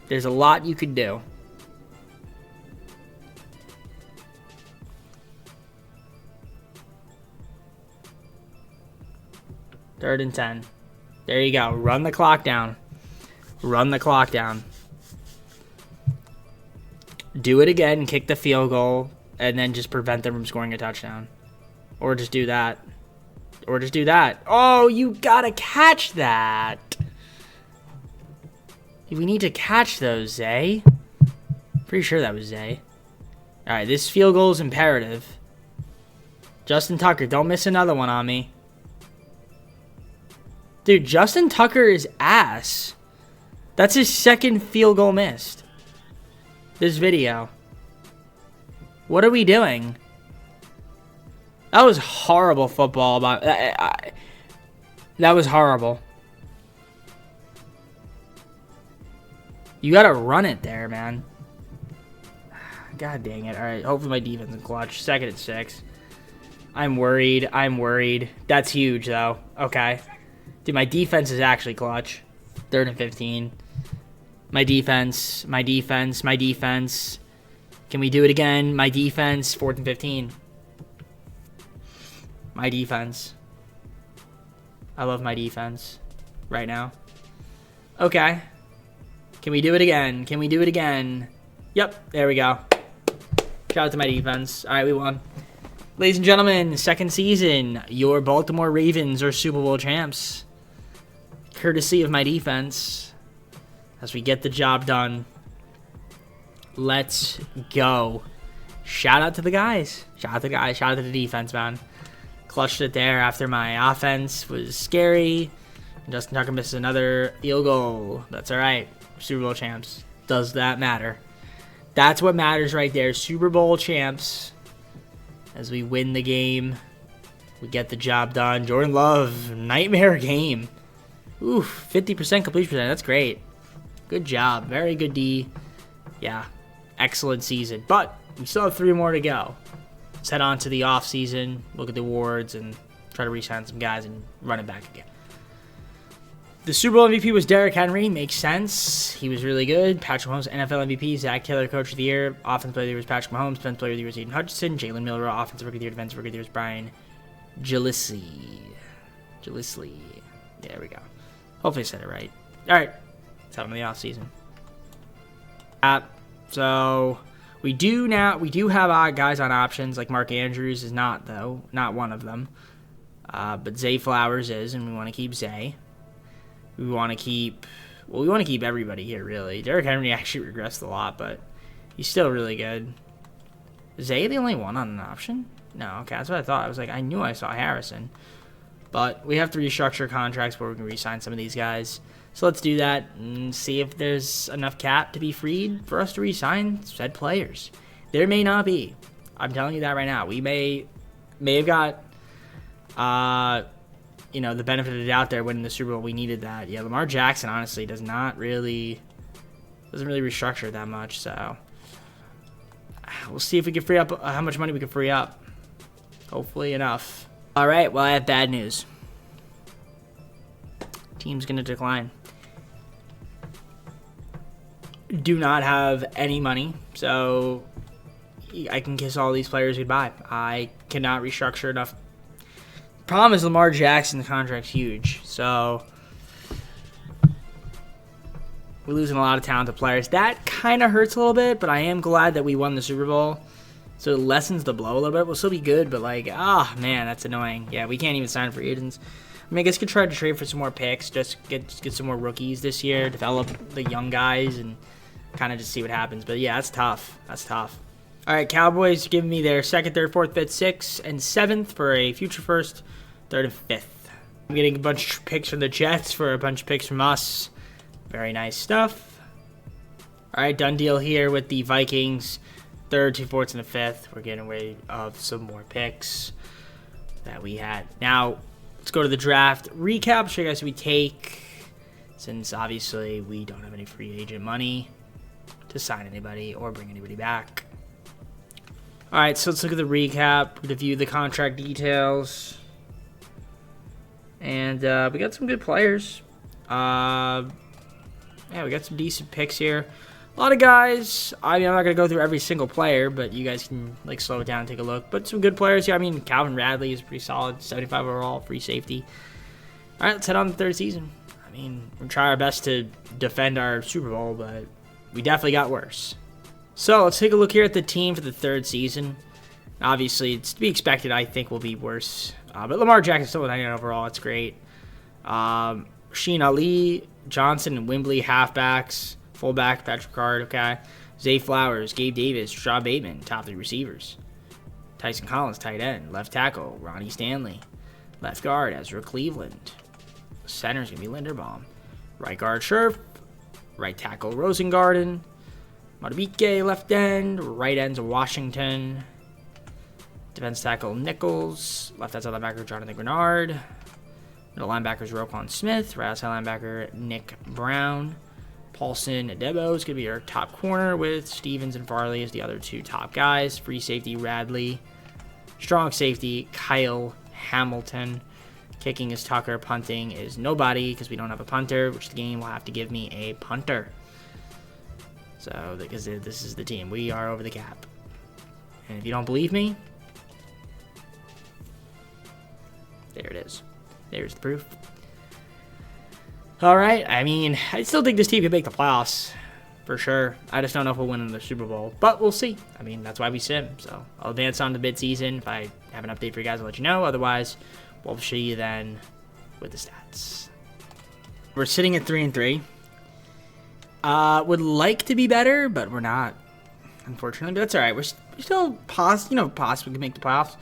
There's a lot you could do. Third and 10. There you go. Run the clock down. Run the clock down. Do it again, kick the field goal, and then just prevent them from scoring a touchdown. Or just do that. Or just do that. Oh, you gotta catch that. We need to catch those, Zay. Pretty sure that was Zay. Alright, this field goal is imperative. Justin Tucker, don't miss another one on me. Dude, Justin Tucker is ass. That's his 2nd field goal missed. This video. What are we doing? That was horrible football. That was horrible. You gotta run it there, man. God dang it. Alright, hopefully my defense is clutch. 2nd and 6. I'm worried. I'm worried. That's huge, though. Okay. Dude, my defense is actually clutch. 3rd and 15. My defense. My defense. My defense. Can we do it again? My defense. 4th and 15. My defense. I love my defense right now. Okay. Can we do it again? Can we do it again? Yep, there we go. Shout out to my defense. All right, we won. Ladies and gentlemen, second season, your Baltimore Ravens are Super Bowl champs. Courtesy of my defense, as we get the job done. Let's go. Shout out to the guys. Shout out to the guys. Shout out to the defense, man. Clutched it there after my offense was scary. Justin Tucker misses another field goal. That's all right. Super Bowl champs. Does that matter? That's what matters right there. Super Bowl champs. As we win the game, we get the job done. Jordan Love, nightmare game. Oof, 50% completion percent. That's great. Good job. Very good D. Yeah, excellent season. But we still have 3 more to go. Let's head on to the off season, look at the awards, and try to re-sign some guys and run it back again. The Super Bowl MVP was Derrick Henry. Makes sense. He was really good. Patrick Mahomes, NFL MVP. Zach Taylor, Coach of the Year. Offensive Player of the Year was Patrick Mahomes. Defensive Player of the Year was Aiden Hutchinson. Jalen Milroe. Offensive Rookie of the Year. Defensive Rookie of the Year was Brian Gillislee. There we go. Hopefully I said it right. All right. Let's head on to the offseason. So we do have guys on options. Like Mark Andrews is not, though. Not one of them. But Zay Flowers is, and we want to keep Zay. We want to keep everybody here, really. Derrick Henry actually regressed a lot, but he's still really good. Is Zay the only one on an option? No, okay, that's what I thought. I was like, I knew I saw Harrison. But we have to restructure contracts where we can re-sign some of these guys. So let's do that and see if there's enough cap to be freed for us to re-sign said players. There may not be. I'm telling you that right now. We may have got the benefit of the doubt there winning the Super Bowl. We needed that. Yeah, Lamar Jackson honestly doesn't really restructure that much. So we'll see if we can free up how much money we can free up. Hopefully enough. All right. Well, I have bad news. Team's gonna decline. Do not have any money, so I can kiss all these players goodbye. I cannot restructure enough. Problem is Lamar Jackson, the contract's huge, so we're losing a lot of talented players. That kind of hurts a little bit, but I am glad that we won the Super Bowl, so it lessens the blow a little bit. We'll still be good, but man, that's annoying. Yeah, we can't even sign free agents. I mean, I guess we could try to trade for some more picks, just get some more rookies this year, develop the young guys, and kind of just see what happens. But yeah, that's tough. All right, Cowboys giving me their 2nd, 3rd, 4th, 5th, 6th, and 7th for a future 1st, 3rd, and 5th. I'm getting a bunch of picks from the Jets for a bunch of picks from us. Very nice stuff. All right, done deal here with the Vikings. 3rd, 2 4ths, and a 5th. We're getting rid of some more picks that we had. Now, let's go to the draft recap. Show you guys who we take, since obviously we don't have any free agent money to sign anybody or bring anybody back. All right, so let's look at the recap, review the contract details, and we got some good players. Yeah, we got some decent picks here. A lot of guys. I mean, I'm not gonna go through every single player, but you guys can slow it down and take a look. But some good players here. I mean, Calvin Radley is pretty solid, 75 overall, free safety. All right, let's head on to the 3rd season. I mean, we're trying our best to defend our Super Bowl, but we definitely got worse. So let's take a look here at the team for the 3rd season. Obviously, it's to be expected. I think we'll be worse. But Lamar Jackson still with 99 overall. It's great. Sheen Ali, Johnson, and Wembley halfbacks. Fullback, Patrick Card, okay. Zay Flowers, Gabe Davis, Rashad Bateman, top 3 receivers. Tyson Collins, tight end. Left tackle, Ronnie Stanley. Left guard, Ezra Cleveland. Center's going to be Linderbaum. Right guard, Scherf. Right tackle, Rosengarten. Madubuike, left end. Right end's Washington. Defense tackle, Nichols. Left outside linebacker, Jonathan Grenard. Middle linebacker is Roquan Smith. Right outside linebacker, Nick Brown. Paulson Adebo is going to be our top corner, with Stevens and Farley as the other 2 top guys. Free safety, Radley. Strong safety, Kyle Hamilton. Kicking is Tucker. Punting is nobody because we don't have a punter, which the game will have to give me a punter. So, because this is the team. We are over the cap. And if you don't believe me, there it is. There's the proof. All right. I mean, I still think this team can make the playoffs for sure. I just don't know if we'll win in the Super Bowl, but we'll see. I mean, that's why we sim. So I'll advance on to mid-season. If I have an update for you guys, I'll let you know. Otherwise, we'll show you then with the stats. We're sitting at 3-3. Would like to be better, but we're not, unfortunately. But that's all right. We're still possibly can make the playoffs.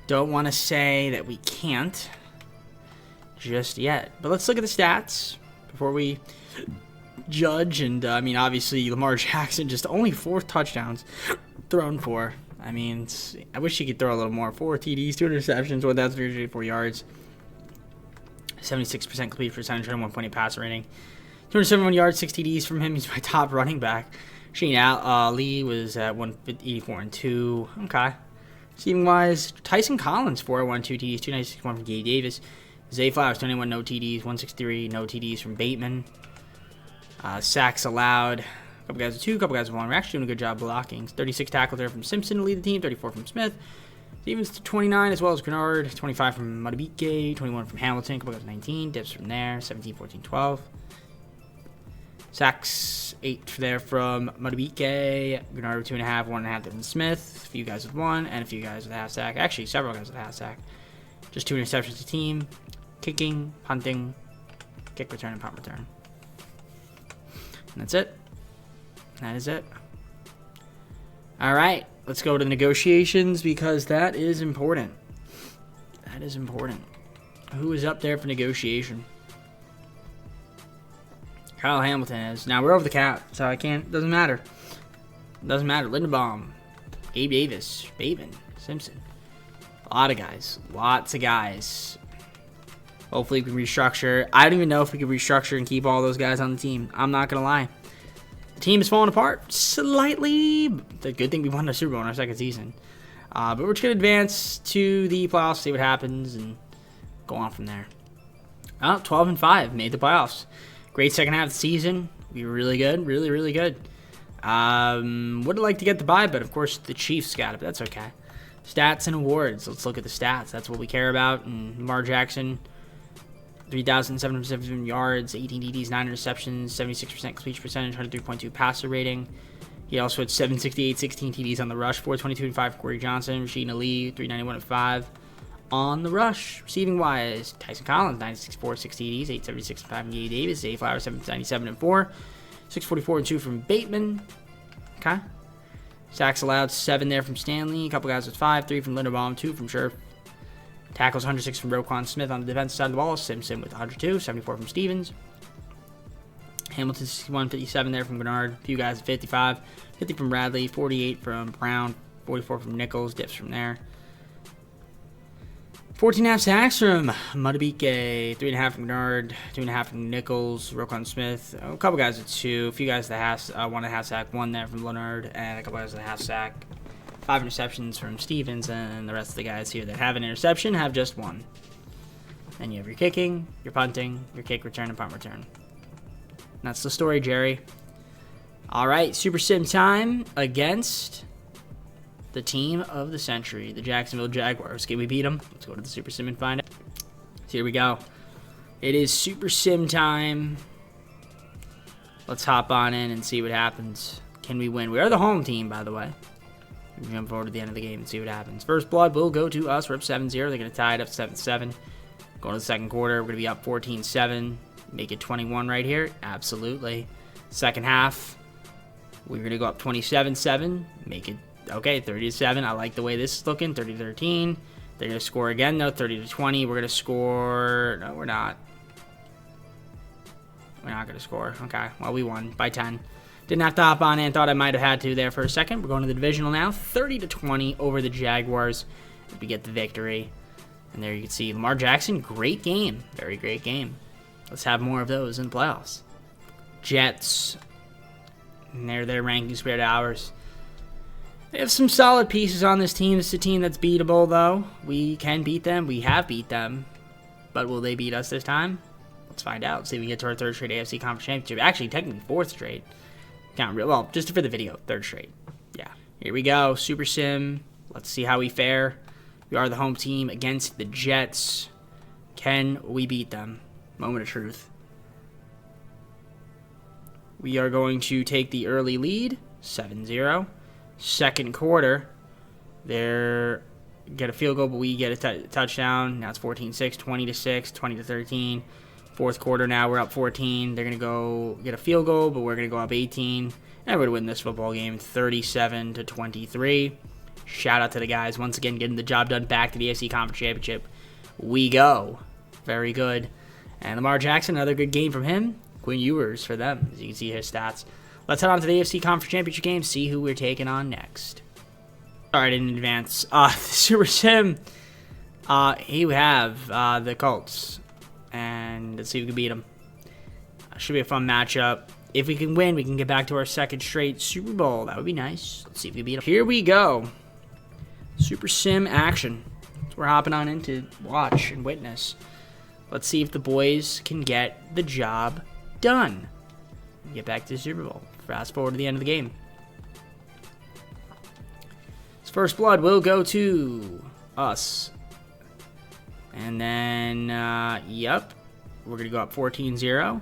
Don't want to say that we can't just yet. But let's look at the stats before we judge. And I mean, obviously, Lamar Jackson just only 4 touchdowns thrown for. I mean, I wish he could throw a little more. 4 TDs, 2 interceptions, 1,384 yards, 76% complete percentage, 1.8 passer rating, 271 yards, 6 TDs from him. He's my top running back. Shane Lee was at 184 and 2. Okay. Receiving wise, Tyson Collins 401, 2 TDs, 296 from Gabe Davis. Zay Flowers 21, no TDs, 163, no TDs from Bateman. Sacks allowed. A couple guys with 2, a couple guys with 1. We're actually doing a good job blocking. 36 tackles there from Simpson to lead the team, 34 from Smith. Stevens to 29, as well as Grenard. 25 from Madubike, 21 from Hamilton, a couple guys with 19. Dips from there, 17, 14, 12. Sacks 8 there from Madubike. Grenard with 2.5, 1.5 there from Smith. A few guys with 1, and a few guys with a half sack. Actually, several guys with a half sack. Just 2 interceptions to team. Kicking, punting, kick return, and punt return. And that's it. That is it. All right, let's go to the negotiations because that is important. That is important. Who is up there for negotiation? Kyle Hamilton is. Now we're over the cap, so I can't. Doesn't matter. Doesn't matter. Linderbaum, Gabe Davis, Bateman, Simpson. A lot of guys. Lots of guys. Hopefully we can restructure. I don't even know if we can restructure and keep all those guys on the team. I'm not going to lie. The team is falling apart slightly. The good thing we won the Super Bowl in our second season. But we're just going to advance to the playoffs, see what happens, and go on from there. 12-5, made the playoffs. Great second half of the season. We were really good, really, really good. Would have liked to get the bye, but of course the Chiefs got it, but that's okay. Stats and awards. Let's look at the stats. That's what we care about. And Lamar Jackson, 3,707 yards, 18 TDs, 9 interceptions, 76% completion percentage, 103.2 passer rating. He also had 768, 16 TDs on the rush, 422 and 5 for Corey Johnson. Rasheen Ali, 391 and 5 on the rush. Receiving wise, Tyson Collins, 96.4, 6 TDs, 876 and 5 from Gabe Davis. Zay Flowers, 797 and 4, 644 and 2 from Bateman. Okay. Sacks allowed, 7 there from Stanley. A couple guys with 5, 3 from Linderbaum, 2 from Scherf. Tackles, 106 from Roquan Smith on the defensive side of the ball. Simpson with 102, 74 from Stevens. Hamilton, 157 there from Bernard. A few guys at 55. 50 from Bradley, 48 from Brown, 44 from Nichols. Dips from there. 14.5 sacks from Madubike, 3.5 from Bernard, 2.5 from Nichols, Roquan Smith. A couple guys at 2. A few guys that one at half sack, 1 there from Leonard, and a couple guys at half sack. 5 interceptions from Stevens, and the rest of the guys here that have an interception have just 1. Then you have your kicking, your punting, your kick return, and punt return. And that's the story, Jerry. All right, Super Sim time against the team of the century, the Jacksonville Jaguars. Can we beat them? Let's go to the Super Sim and find out. So here we go. It is Super Sim time. Let's hop on in and see what happens. Can we win? We are the home team, by the way. We'll jump forward to the end of the game and see what happens. First blood will go to us. We're up 7-0. They're going to tie it up 7-7. Going to the second quarter, we're going to be up 14-7. Make it 21 right here. Absolutely. Second half, we're going to go up 27-7. Make it, okay, 30-7. I like the way this is looking. 30-13. They're going to score again, though. 30-20. We're going to score. No, we're not. We're not going to score. Okay, well, we won by 10. Didn't have to hop on in. Thought I might have had to there for a second. We're going to the divisional now. 30-20 over the Jaguars. We get the victory. And there you can see Lamar Jackson. Great game. Very great game. Let's have more of those in the playoffs. Jets. And their rankings compared to ours. They have some solid pieces on this team. It's a team that's beatable, though. We can beat them. We have beat them. But will they beat us this time? Let's find out. See if we get to our 3rd straight AFC Conference Championship. Actually, technically 4th straight. Well, just for the video, 3rd straight. Yeah. Here we go. Super Sim. Let's see how we fare. We are the home team against the Jets. Can we beat them? Moment of truth. We are going to take the early lead, 7-0. Second quarter, they're get a field goal, but we get a touchdown. Now it's 14-6, 20-6, 20-13. Fourth quarter, now we're up 14. They're going to go get a field goal, but we're going to go up 18. And we're going to win this football game 37-23. Shout out to the guys once again getting the job done. Back to the AFC Conference Championship we go. Very good. And Lamar Jackson, another good game from him. Quinn Ewers for them, as you can see his stats. Let's head on to the AFC Conference Championship game, see who we're taking on next. All right, in advance, the Super Sim, here we have the Colts. And let's see if we can beat them. Should be a fun matchup. If we can win, we can get back to our second straight Super Bowl. That would be nice. Let's see if we can beat them. Here we go. Super Sim action. We're hopping on in to watch and witness. Let's see if the boys can get the job done. Get back to the Super Bowl. Fast forward to the end of the game. His first blood will go to us. And then, yep. We're going to go up 14-0.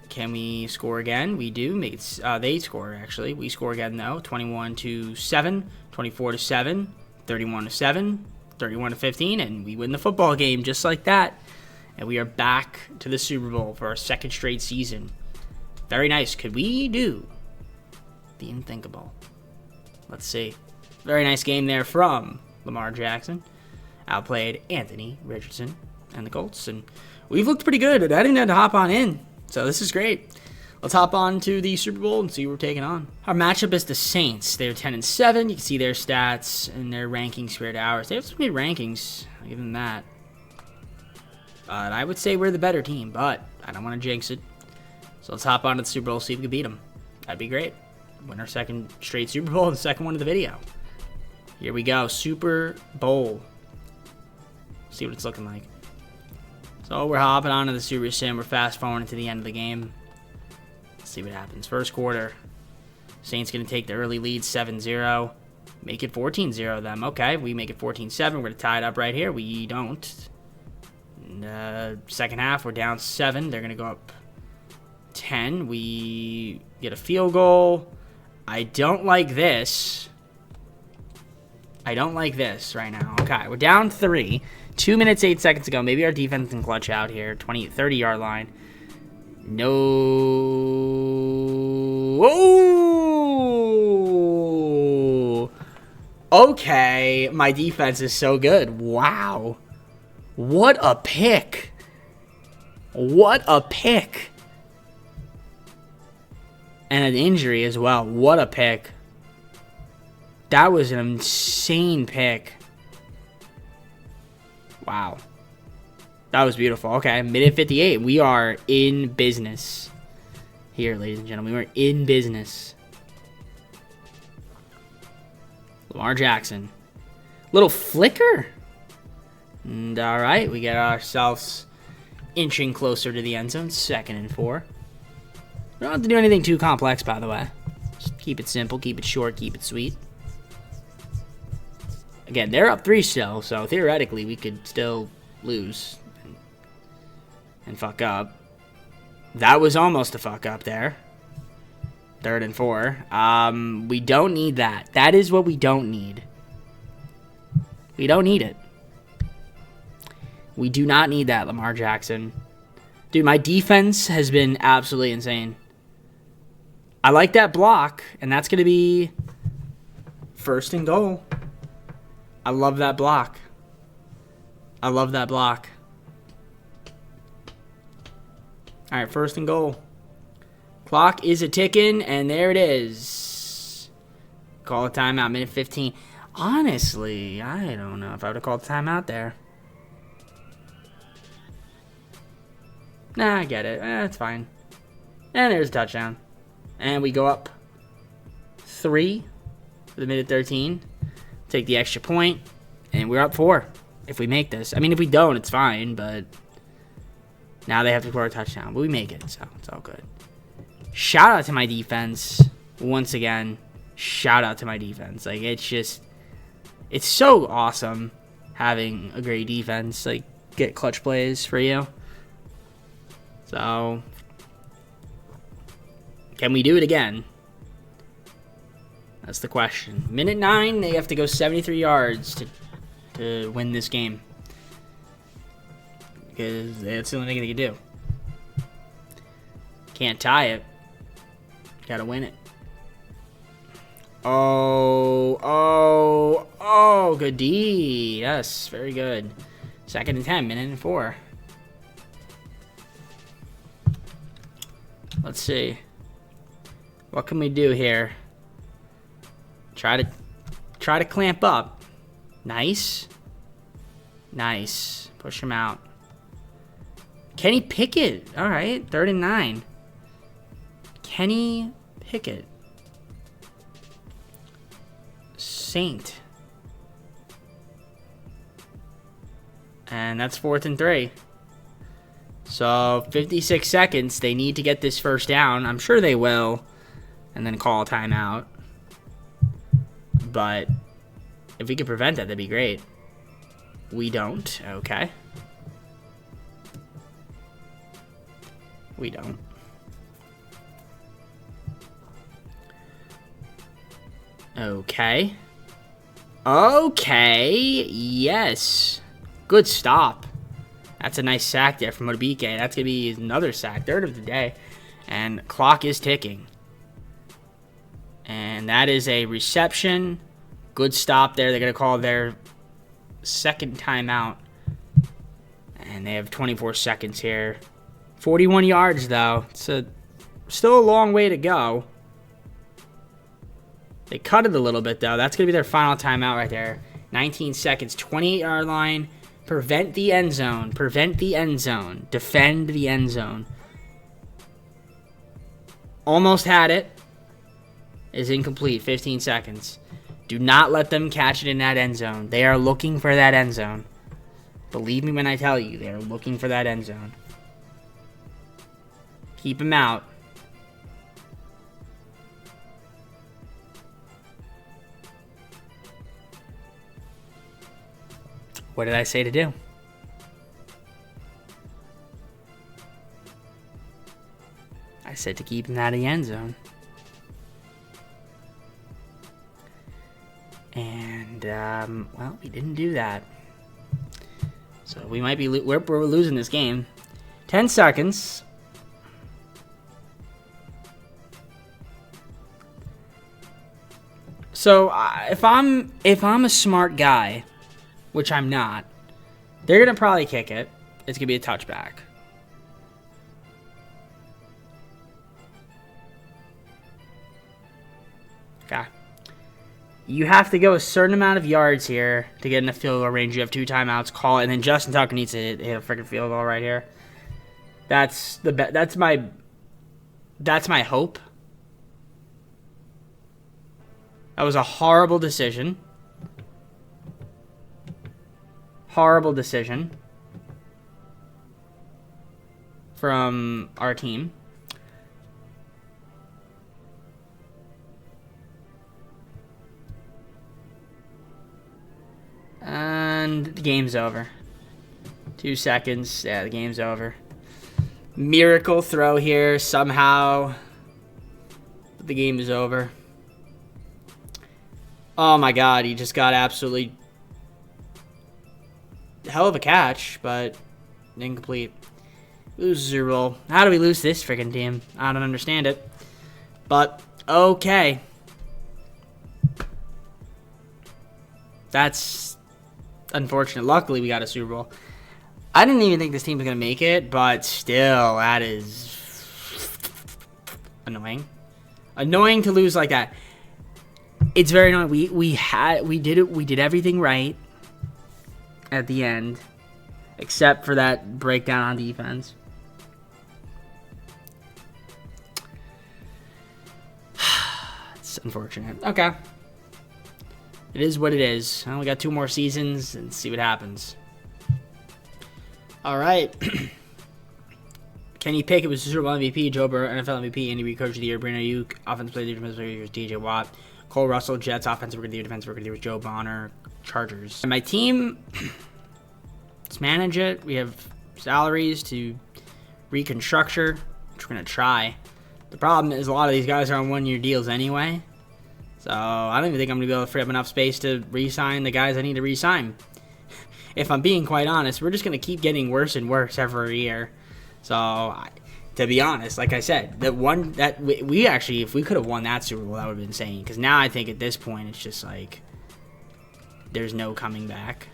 Can we score again? We do. Make it, they score, actually. We score again, though. 21-7, 24-7, 31-7, 31-15, and we win the football game just like that. And we are back to the Super Bowl for our second straight season. Very nice. Could we do the unthinkable? Let's see. Very nice game there from Lamar Jackson. Outplayed Anthony Richardson and the Colts. And we've looked pretty good. I didn't have to hop on in. So this is great. Let's hop on to the Super Bowl and see who we're taking on. Our matchup is the Saints. They're 10-7. You can see their stats and their rankings compared to ours. They have some good rankings. I'll give them that. But I would say we're the better team, but I don't want to jinx it. So let's hop on to the Super Bowl, see if we can beat them. That'd be great. Win our second straight Super Bowl and the second one of the video. Here we go. Super Bowl. See what it's looking like. So we're hopping onto the Super Sim. We're fast forwarding to the end of the game. Let's see what happens. First quarter. Saints going to take the early lead 7-0. Make it 14-0 them. Okay, we make it 14-7. We're going to tie it up right here. We don't. Second half, we're down 7. They're going to go up 10. We get a field goal. I don't like this. I don't like this right now. Okay, we're down 3. 2 minutes, 8 seconds to go. Maybe our defense can clutch out here. 30-yard line. No. Oh! Okay, my defense is so good. Wow. What a pick. What a pick. And an injury as well. What a pick. That was an insane pick. Wow. That was beautiful. Okay, minute 58. We are in business here, ladies and gentlemen. We are in business. Lamar Jackson. Little flicker. And all right, we get ourselves inching closer to the end zone. 2nd and 4. We don't have to do anything too complex, by the way. Just keep it simple, keep it short, keep it sweet. Again, they're up 3 still, so theoretically we could still lose and fuck up. That was almost a fuck up there. 3rd and 4. We don't need that. That is what we don't need. We don't need it. We do not need that, Lamar Jackson. Dude, my defense has been absolutely insane. I like that block, and that's going to be 1st and goal. I love that block. I love that block. All right, 1st and goal. Clock is a ticking, and there it is. Call a timeout, minute 15. Honestly, I don't know if I would have called a timeout there. Nah, I get it. It's fine. And there's a touchdown. And we go up 3 for the minute 13. Take the extra point, and we're up 4 if we make this. I mean, if we don't, it's fine, but now they have to score a touchdown. But we make it, so it's all good. Shout out to my defense. Once again, shout out to my defense. Like, it's just, it's so awesome having a great defense, like, get clutch plays for you. So, Can we do it again? That's the question. Minute 9, they have to go 73 yards to win this game. Because that's the only thing they can do. Can't tie it. Gotta win it. Oh, good D. Yes, very good. 2nd and 10, minute and 4. Let's see. What can we do here? Try to clamp up. Nice. Nice. Push him out. Kenny Pickett. All right, 3rd and 9. Kenny Pickett. Saint. And that's 4th and 3. So 56 seconds. They need to get this first down. I'm sure they will. And then call a timeout. But if we could prevent that, that'd be great. We don't. Okay. We don't. Okay. Okay. Yes. Good stop. That's a nice sack there from Modibike. That's going to be another sack. 3rd of the day. And clock is ticking. And that is a reception. Good stop there. They're going to call their 2nd timeout. And they have 24 seconds here. 41 yards, though. It's still a long way to go. They cut it a little bit, though. That's going to be their final timeout right there. 19 seconds. 28-yard line. Prevent the end zone. Prevent the end zone. Defend the end zone. Almost had it. Is incomplete. 15 seconds. Do not let them catch it in that end zone. They are looking for that end zone. Believe me when I tell you, they are looking for that end zone. Keep him out. What did I say to do? I said to keep him out of the end zone. And, well, we didn't do that. So we might be, we're losing this game. 10 seconds. So if I'm a smart guy, which I'm not, they're gonna probably kick it. It's gonna be a touchback. Okay. You have to go a certain amount of yards here to get in the field goal range. You have 2 timeouts. Call it, and then Justin Tucker needs to hit a freaking field goal right here. That's my hope. That was a horrible decision. Horrible decision from our team. And the game's over. 2 seconds. Yeah, the game's over. Miracle throw here somehow. The game is over. Oh my god, he just got absolutely hell of a catch, but incomplete. Lose Super Bowl. How do we lose this freaking team? I don't understand it. But okay. That's unfortunate. Luckily, we got a Super Bowl. I didn't even think this team was going to make it, but still, that is annoying. Annoying to lose like that. It's very annoying. We did everything right at the end, except for that breakdown on defense. It's unfortunate. Okay. It is what it is. We got 2 more seasons and see what happens. All right. Kenny Pickett was Super Bowl MVP. Joe Burrow, NFL MVP. Andy Reid, Coach of the Year. Brandon Ayuk, Offensive Player of the Year. Defensive Player of the Year was DJ Watt. Cole Russell, Jets, Offensive Rookie of the Year. Defensive Rookie of the Year was Joe Bonner, Chargers. And my team, let's manage it. We have salaries to reconstructure, which we're going to try. The problem is a lot of these guys are on one-year deals anyway. So I don't even think I'm going to be able to free up enough space to re-sign the guys I need to re-sign. If I'm being quite honest, we're just going to keep getting worse and worse every year. So, to be honest, like I said, we actually, if we could have won that Super Bowl, that would have been insane. Because now I think at this point, it's just like, there's no coming back.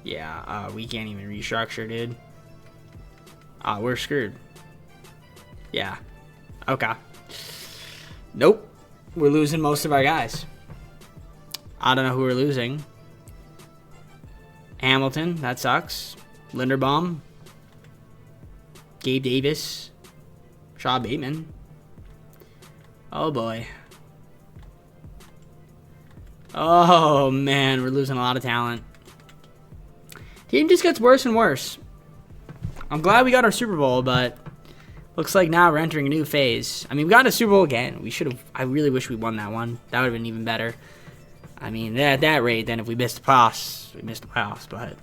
Yeah, we can't even restructure, dude. We're screwed. Yeah. Okay. Nope. We're losing most of our guys. I don't know who we're losing. Hamilton, that sucks. Linderbaum. Gabe Davis. Shaw Bateman. Oh boy. Oh man, we're losing a lot of talent. Team just gets worse and worse. I'm glad we got our Super Bowl, but looks like now we're entering a new phase. I mean, we got a Super Bowl again. We should have. I really wish we won that one. That would have been even better. I mean, at that rate, then if we missed the playoffs, we missed the playoffs. But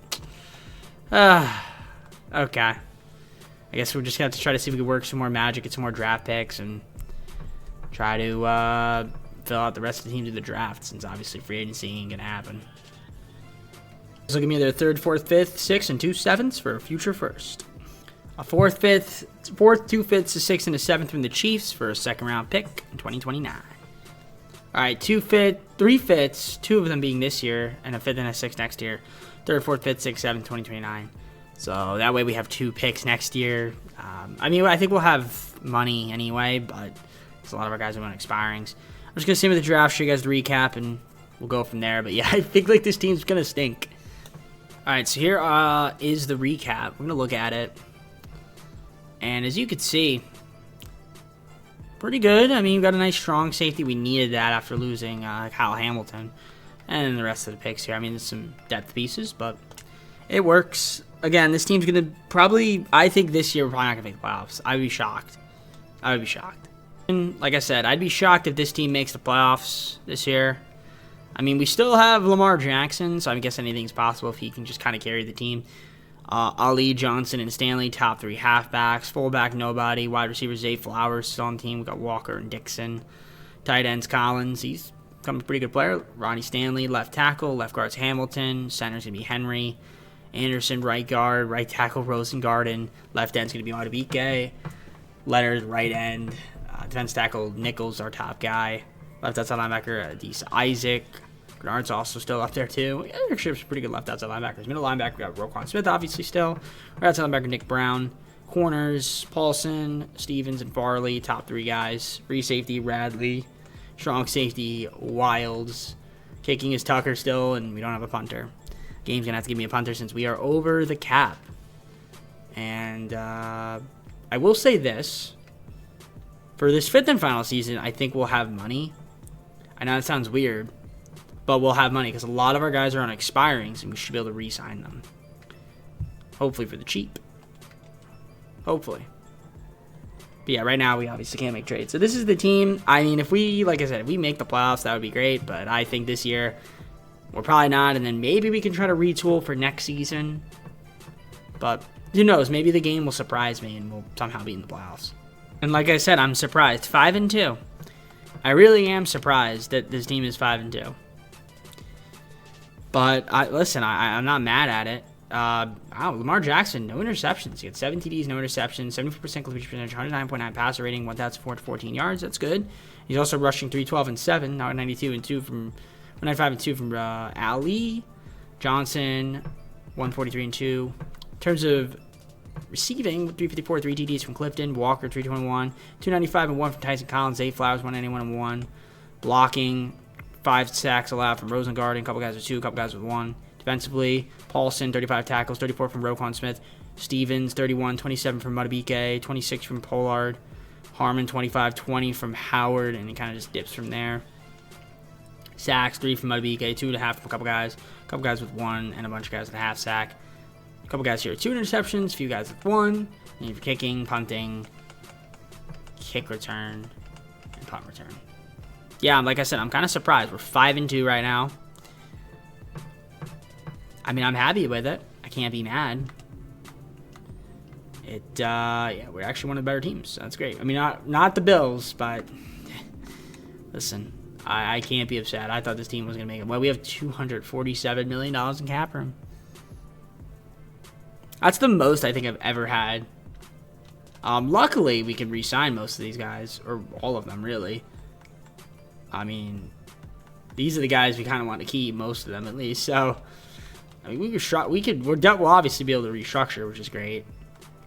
okay. I guess we're just gonna have to try to see if we can work some more magic, get some more draft picks, and try to fill out the rest of the teams in the draft. Since obviously free agency ain't gonna happen. So give me their 3rd, 4th, 5th, 6th, and 2 7ths for a future first. A 4th, 5th, 2 5ths, a 6th, and a 7th from the Chiefs for a 2nd round pick in 2029. All right, 3 5ths, 2 of them being this year, and a 5th and a 6th next year. 3rd, 4th, 5th, 6th, 7th, 2029. So that way we have 2 picks next year. I mean, I think we'll have money anyway, but there's a lot of our guys who want expirings. I'm just gonna see with the draft, show you guys the recap, and we'll go from there. But yeah, I think like this team's gonna stink. All right, so here is the recap. We're gonna look at it, and as you can see, pretty good. I mean, we've got a nice strong safety. We needed that after losing Kyle Hamilton, and then the rest of the picks here. I mean, there's some depth pieces, but it works. Again, this team's gonna probably. I think this year we're probably not gonna make the playoffs. I would be shocked. I would be shocked. And like I said, I'd be shocked if this team makes the playoffs this year. I mean, we still have Lamar Jackson, so I guess anything's possible if he can just kind of carry the team. Ali, Johnson, and Stanley, top 3 halfbacks. Fullback, nobody. Wide receiver, Zay Flowers, still on the team. We've got Walker and Dixon. Tight ends, Collins. He's become a pretty good player. Ronnie Stanley, left tackle. Left guard's Hamilton. Center's going to be Henry. Anderson, right guard. Right tackle, Rosengarten. Left end's going to be Madubuike. Leonard, right end. Defense tackle, Nichols, our top guy. Left outside linebacker, Adisa Isaac. Grenard's also still up there, too. Yeah, actually, some pretty good left outside linebackers. Middle linebacker, we got Roquan Smith, obviously, still. Right outside linebacker, Nick Brown. Corners, Paulson, Stevens, and Farley. Top 3 guys. Free safety, Radley. Strong safety, Wilds. Kicking is Tucker still, and we don't have a punter. Game's going to have to give me a punter since we are over the cap. And I will say this. For this 5th and final season, I think we'll have money. I know that sounds weird, but we'll have money because a lot of our guys are on expirings, and we should be able to re-sign them. Hopefully for the cheap. Hopefully. But yeah, right now we obviously can't make trades. So this is the team. I mean, if we, like I said, if we make the playoffs, that would be great. But I think this year we're probably not, and then maybe we can try to retool for next season. But who knows? Maybe the game will surprise me, and we'll somehow be in the playoffs. And like I said, I'm surprised. 5-2. I really am surprised that this team is 5-2. But listen, I'm not mad at it. Wow, Lamar Jackson, no interceptions. He had 7 TDs, no interceptions, 74% completion percentage, 109.9 passer rating, 1,414 yards. That's good. He's also rushing 312 and 7, now 92 and 2 from 195 and 2 from Ali Johnson, 143 and 2. In terms of receiving, 354, 3 TDs from Clifton, Walker, 321, 295 and 1 from Tyson Collins, Zay Flowers, 191 and 1. Blocking, 5 sacks allowed from Rosengarten, a couple guys with 2, a couple guys with 1. Defensively, Paulson, 35 tackles, 34 from Roquan Smith. Stevens, 31, 27 from Madubuike, 26 from Pollard. Harmon, 25, 20 from Howard, and he kind of just dips from there. Sacks, 3 from Madubuike, 2.5 from a couple guys with 1, and a bunch of guys with a half sack. A couple guys here with 2 interceptions, a few guys with 1. And you have kicking, punting, kick return, and punt return. Yeah, like I said, I'm kind of surprised. We're 5-2 right now. I mean, I'm happy with it. I can't be mad. Yeah, we're actually one of the better teams. So that's great. I mean, not the Bills, but listen, I can't be upset. I thought this team was going to make it. Well, we have $247 million in cap room. That's the most I think I've ever had. Luckily, we can re-sign most of these guys, or all of them, really. I mean, these are the guys we kind of want to keep, most of them at least. So, I mean, we'll obviously be able to restructure, which is great.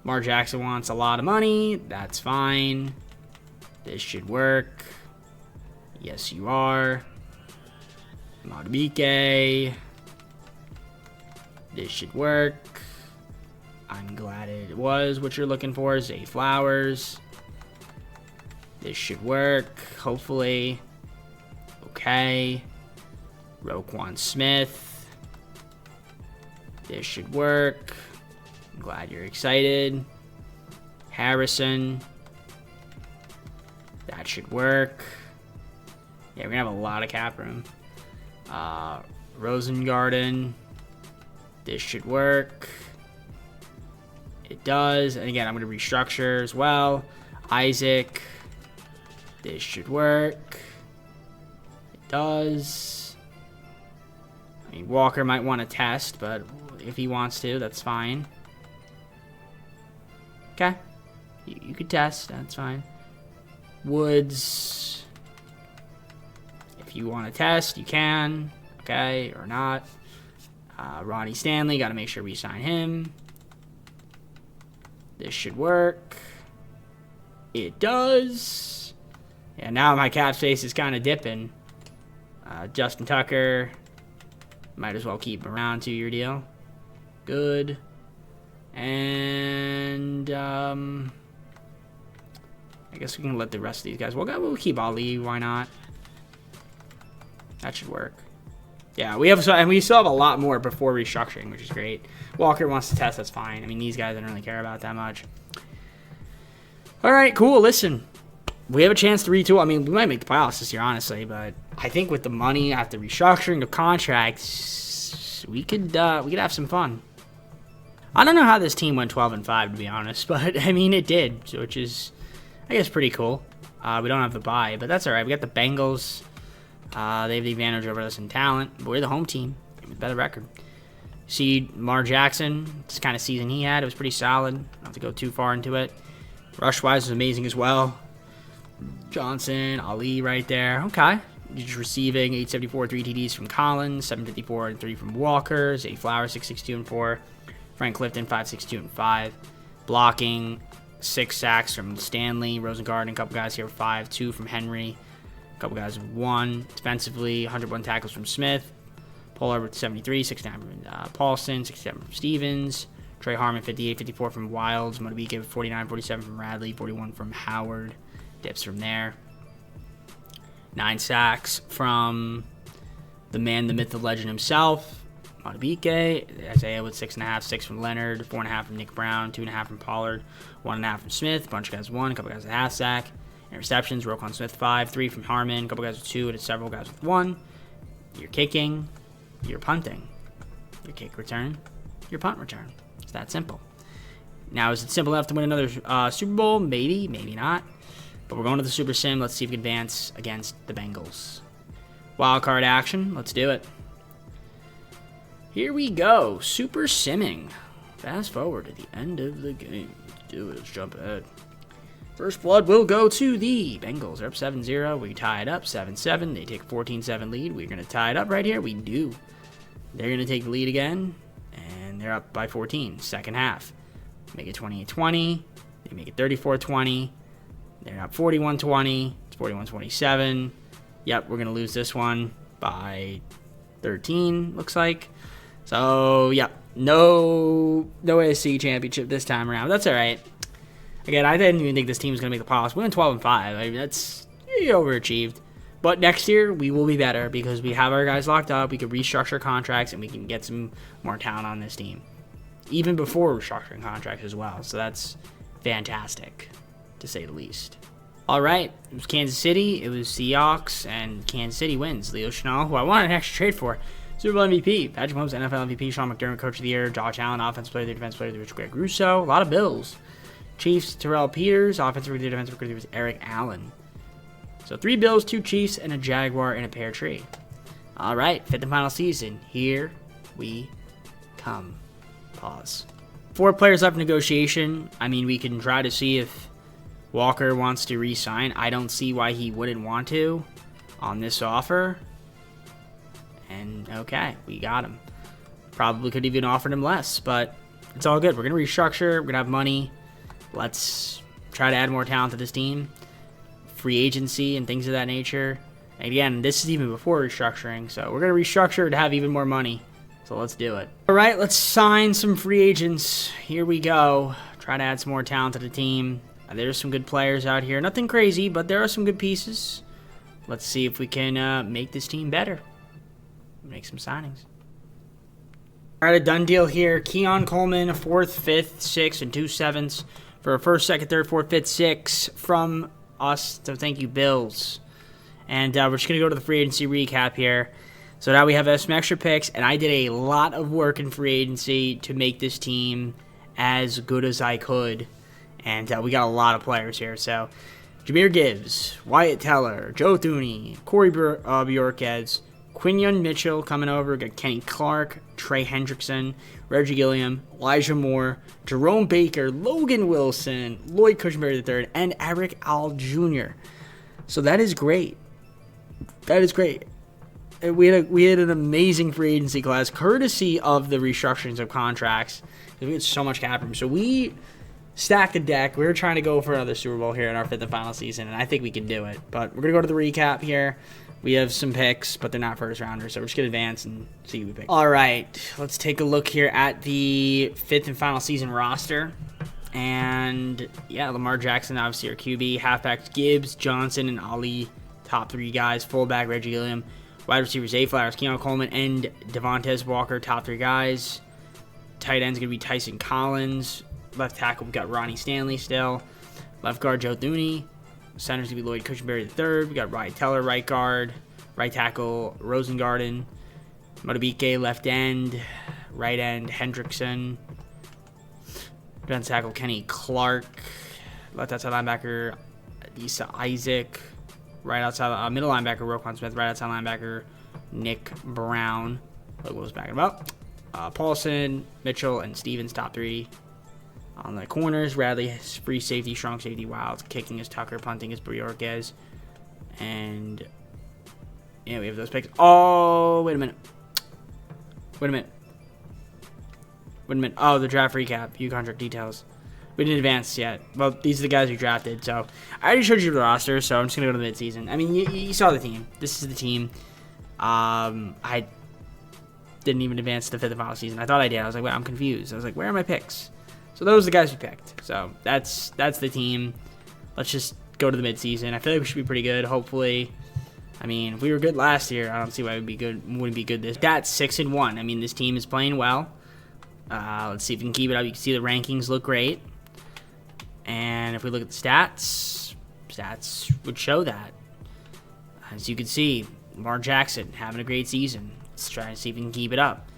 Mar Jackson wants a lot of money. That's fine. This should work. Yes, you are. Madubuike. This should work. I'm glad it was what you're looking for. Zay Flowers. This should work, hopefully. Okay. Roquan Smith. This should work. I'm glad you're excited. Harrison. That should work. Yeah, we're going to have a lot of cap room. Rosengarten. This should work. It does. And again, I'm going to restructure as well. Isaac. This should work. It does. I mean, Walker might want to test, but if he wants to, that's fine. Okay. You could test. That's fine. Woods. If you want to test, you can. Okay, or not. Ronnie Stanley. Got to make sure we sign him. This should work. It does. Yeah, now my cap space is kind of dipping. Justin Tucker. Might as well keep him around, 2-year deal. Good. And I guess we can let the rest of these guys. We'll keep Ali. Why not? That should work. Yeah, we still have a lot more before restructuring, which is great. Walker wants to test, that's fine. I mean, these guys I don't really care about that much. All right, cool. Listen, we have a chance to retool. I mean, we might make the playoffs this year, honestly, but I think with the money after restructuring the contracts, we could have some fun. I don't know how this team went 12-5, to be honest, but I mean, it did, which is, I guess, pretty cool. We don't have the bye, but that's all right. We got the Bengals. They have the advantage over us in talent, but we're the home team. Better record. See Mar Jackson, this kind of season he had, it was pretty solid. Not have to go too far into it. Rush-wise was amazing as well. Johnson, Ali right there. Okay. Just receiving 874, 3 TDs from Collins, 754 and 3 from Walker. Zay Flowers, 662 and 4. Frank Clifton, 562 and 5. Blocking, 6 sacks from Stanley. Rosengarten, a couple guys here with 5. 2 from Henry. A couple guys with 1. Defensively, 101 tackles from Smith. Polar with 73, 69 from Paulson, 67 from Stevens. Trey Harmon, 58, 54 from Wilds. Madubuike, 49, 47 from Radley, 41 from Howard. Dips from there. 9 sacks from the man, the myth, the legend himself, Madubuike. Isaiah with 6.5, 6 from Leonard, 4.5 from Nick Brown, 2.5 from Pollard, 1.5 from Smith. A bunch of guys with 1, a couple guys with half sack. Interceptions, Roquan Smith 5, 3 from Harmon, a couple guys with 2, and several guys with 1. You're kicking, you're punting. Your kick return, your punt return. It's that simple. Now, is it simple enough to win another Super Bowl? Maybe, maybe not. But we're going to the Super Sim. Let's see if we can advance against the Bengals. Wild card action. Let's do it. Here we go. Super Simming. Fast forward to the end of the game. Let's do it. Let's jump ahead. First blood will go to the Bengals. They're up 7-0. We tie it up 7-7. They take a 14-7 lead. We're going to tie it up right here. We do. They're going to take the lead again. And they're up by 14. Second half. Make it 28-20. They make it 34-20. They're up 41-20. It's 41-27. Yep, we're going to lose this one by 13, looks like. So, yep, no AFC championship this time around. That's all right. Again, I didn't even think this team was going to make the playoffs. We went 12-5. I mean, that's overachieved. But next year, we will be better because we have our guys locked up. We can restructure contracts, and we can get some more talent on this team. Even before restructuring contracts as well. So that's fantastic, to say the least. All right, it was Kansas City. It was Seahawks, and Kansas City wins. Leo Chenal, who I wanted an extra trade for. Super Bowl MVP. Patrick Mahomes, NFL MVP. Sean McDermott, Coach of the Year. Josh Allen, Offensive Player of the Year, Defensive Player of the Year. Greg Russo. A lot of Bills. Chiefs, Terrell Peters. Offensive rookie, defensive rookie was Eric Allen. So 3 Bills, 2 Chiefs, and a Jaguar in a pear tree. All right, 5th and final season. Here we come. Pause. 4 players left negotiation. I mean, we can try to see if Walker wants to re-sign. I don't see why he wouldn't want to on this offer. And okay, we got him. Probably could have even offered him less, but it's all good. We're going to restructure. We're going to have money. Let's try to add more talent to this team. Free agency and things of that nature. And again, this is even before restructuring, so we're going to restructure to have even more money. So let's do it. All right, let's sign some free agents. Here we go. Try to add some more talent to the team. There's some good players out here. Nothing crazy, but there are some good pieces. Let's see if we can make this team better. Make some signings. All right, a done deal here. Keon Coleman, 4th, 5th, 6th, and 2 7ths for a 1st, 2nd, 3rd, 4th, 5th, 6 from us. So thank you, Bills. And we're just going to go to the free agency recap here. So now we have some extra picks, and I did a lot of work in free agency to make this team as good as I could. And we got a lot of players here. So Jahmyr Gibbs, Wyatt Teller, Joe Thuney, Corey Bjorquez, Quinyon Mitchell coming over. Got Kenny Clark, Trey Hendrickson, Reggie Gilliam, Elijah Moore, Jerome Baker, Logan Wilson, Lloyd Cushenberry III, and Eric Al Jr. So that is great. That is great. We had an amazing free agency class, courtesy of the restructurings of contracts. We had so much cap room. So we stacked the deck. We were trying to go for another Super Bowl here in our 5th and final season, and I think we can do it. But we're going to go to the recap here. We have some picks, but they're not first rounders, so we're just going to advance and see who we pick. All right, let's take a look here at the 5th and final season roster. And, yeah, Lamar Jackson, obviously our QB. Halfbacks, Gibbs, Johnson, and Ali, top 3 guys. Fullback, Reggie Gilliam. Wide receivers, Zay Flowers, Keon Coleman, and Devontae Walker, top 3 guys. Tight end's going to be Tyson Collins. Left tackle, we've got Ronnie Stanley still. Left guard, Joe Thuney. Center's going to be Lloyd Cushenberry III. We got Wyatt Teller, right guard. Right tackle, Rosengarten. Modibike, left end. Right end, Hendrickson. Defensive tackle, Kenny Clark. Left outside linebacker, Issa Isaac. Right outside, middle linebacker, Roquan Smith. Right outside linebacker, Nick Brown. Look what was backing up. Paulson, Mitchell, and Stevens, top 3. On the corners, Radley has free safety, strong safety, Wilds. Kicking is Tucker, punting is Bjorquez. And, yeah, we have those picks. Oh, wait a minute. Oh, the draft recap, view contract details. We didn't advance yet. Well, these are the guys we drafted. So I already showed you the roster, so I'm just going to go to the midseason. I mean, you saw the team. This is the team. I didn't even advance to the 5th and final season. I thought I did. I was like, wait, I'm confused. I was like, where are my picks? So those are the guys we picked. So that's the team. Let's just go to the midseason. I feel like we should be pretty good, hopefully. I mean, if we were good last year, I don't see why we wouldn't be good this. That's 6-1. I mean, this team is playing well. Let's see if we can keep it up. You can see the rankings look great. And if we look at the stats would show that. As you can see, Lamar Jackson having a great season. Let's try to see if we can keep it up.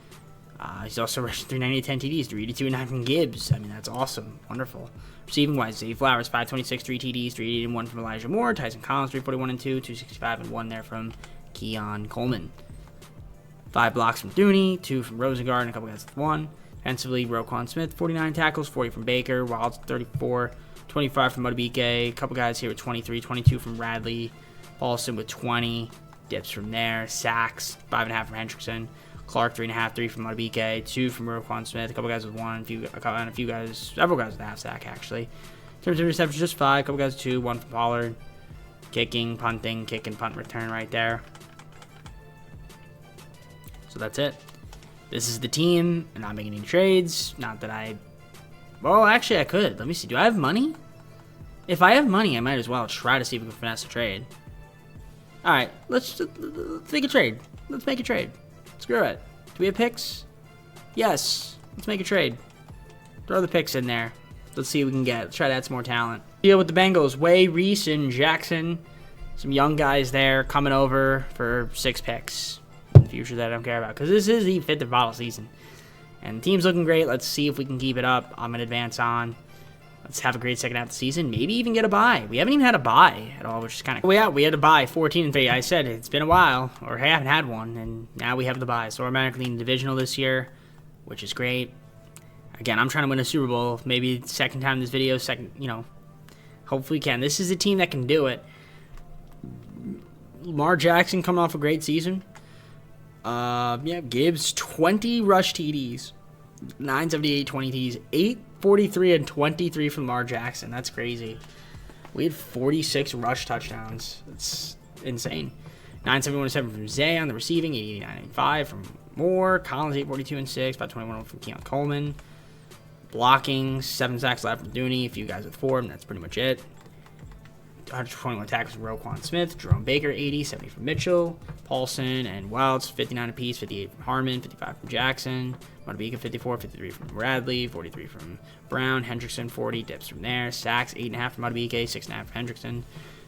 He's also rushing 390 10 TDs, 382 and 9 from Gibbs. I mean, that's awesome. Wonderful. Receiving wise, Zay Flowers, 526, 3 TDs, 380 and 1 from Elijah Moore. Tyson Collins, 341 and 2, 265 and 1 there from Keon Coleman. 5 blocks from Thuney, 2 from Rosengard, and a couple guys with 1. Defensively, Roquan Smith, 49 tackles, 40 from Baker. Wilds, 34, 25 from Modibike. A couple guys here with 23, 22 from Radley. Paulson with 20. Dips from there. Sacks, 5.5 from Hendrickson. Clark, 3.5, 3 from Modibike. 2 from Roquan Smith. A couple guys with 1. Several guys with a half sack, actually. In terms of receptions, just 5. A couple guys with 2. 1 from Pollard. Kicking, punting, kick and punt return right there. So that's it. This is the team. I'm not making any trades. Not that I... Well, actually, I could. Let me see. Do I have money? If I have money, I might as well try to see if we can finesse a trade. Alright, let's make a trade. Let's make a trade. Screw it. Do we have picks? Yes. Let's make a trade. Throw the picks in there. Let's see what we can get. Let's try to add some more talent. Deal with the Bengals. Way, Reese, and Jackson. Some young guys there coming over for 6 picks. In the future that I don't care about. Because this is the 5th and final season. And the team's looking great. Let's see if we can keep it up. I'm going to advance on. Let's have a great second half of the season. Maybe even get a bye. We haven't even had a bye at all, which is kind of... Well, yeah, we had a bye, 14 and 3. I said it's been a while, or I haven't had one, and now we have the bye. So we're automatically in divisional this year, which is great. Again, I'm trying to win a Super Bowl. Maybe second time in this video, hopefully we can. This is a team that can do it. Lamar Jackson coming off a great season. Yeah, Gibbs, 20 rush TDs. 978, 20 TDs. 843 and 23 from Lamar Jackson. That's crazy. We had 46 rush touchdowns. That's insane. 971 from Zay on the receiving. 89.5 from Moore. Collins, 842 and 6. About 21 from Keon Coleman. Blocking, 7 sacks left from Dooney. A few guys with 4, and that's pretty much it. 121 tackles from Roquan Smith. Jerome Baker, 80. 70 from Mitchell. Paulson and Wilds, 59 apiece. 58 from Harmon. 55 from Jackson. Madubuike, 54. 53 from Bradley. 43 from Brown. Hendrickson, 40. Dips from there. Sacks, 8.5 from Madubuike. 6.5 from Hendrickson.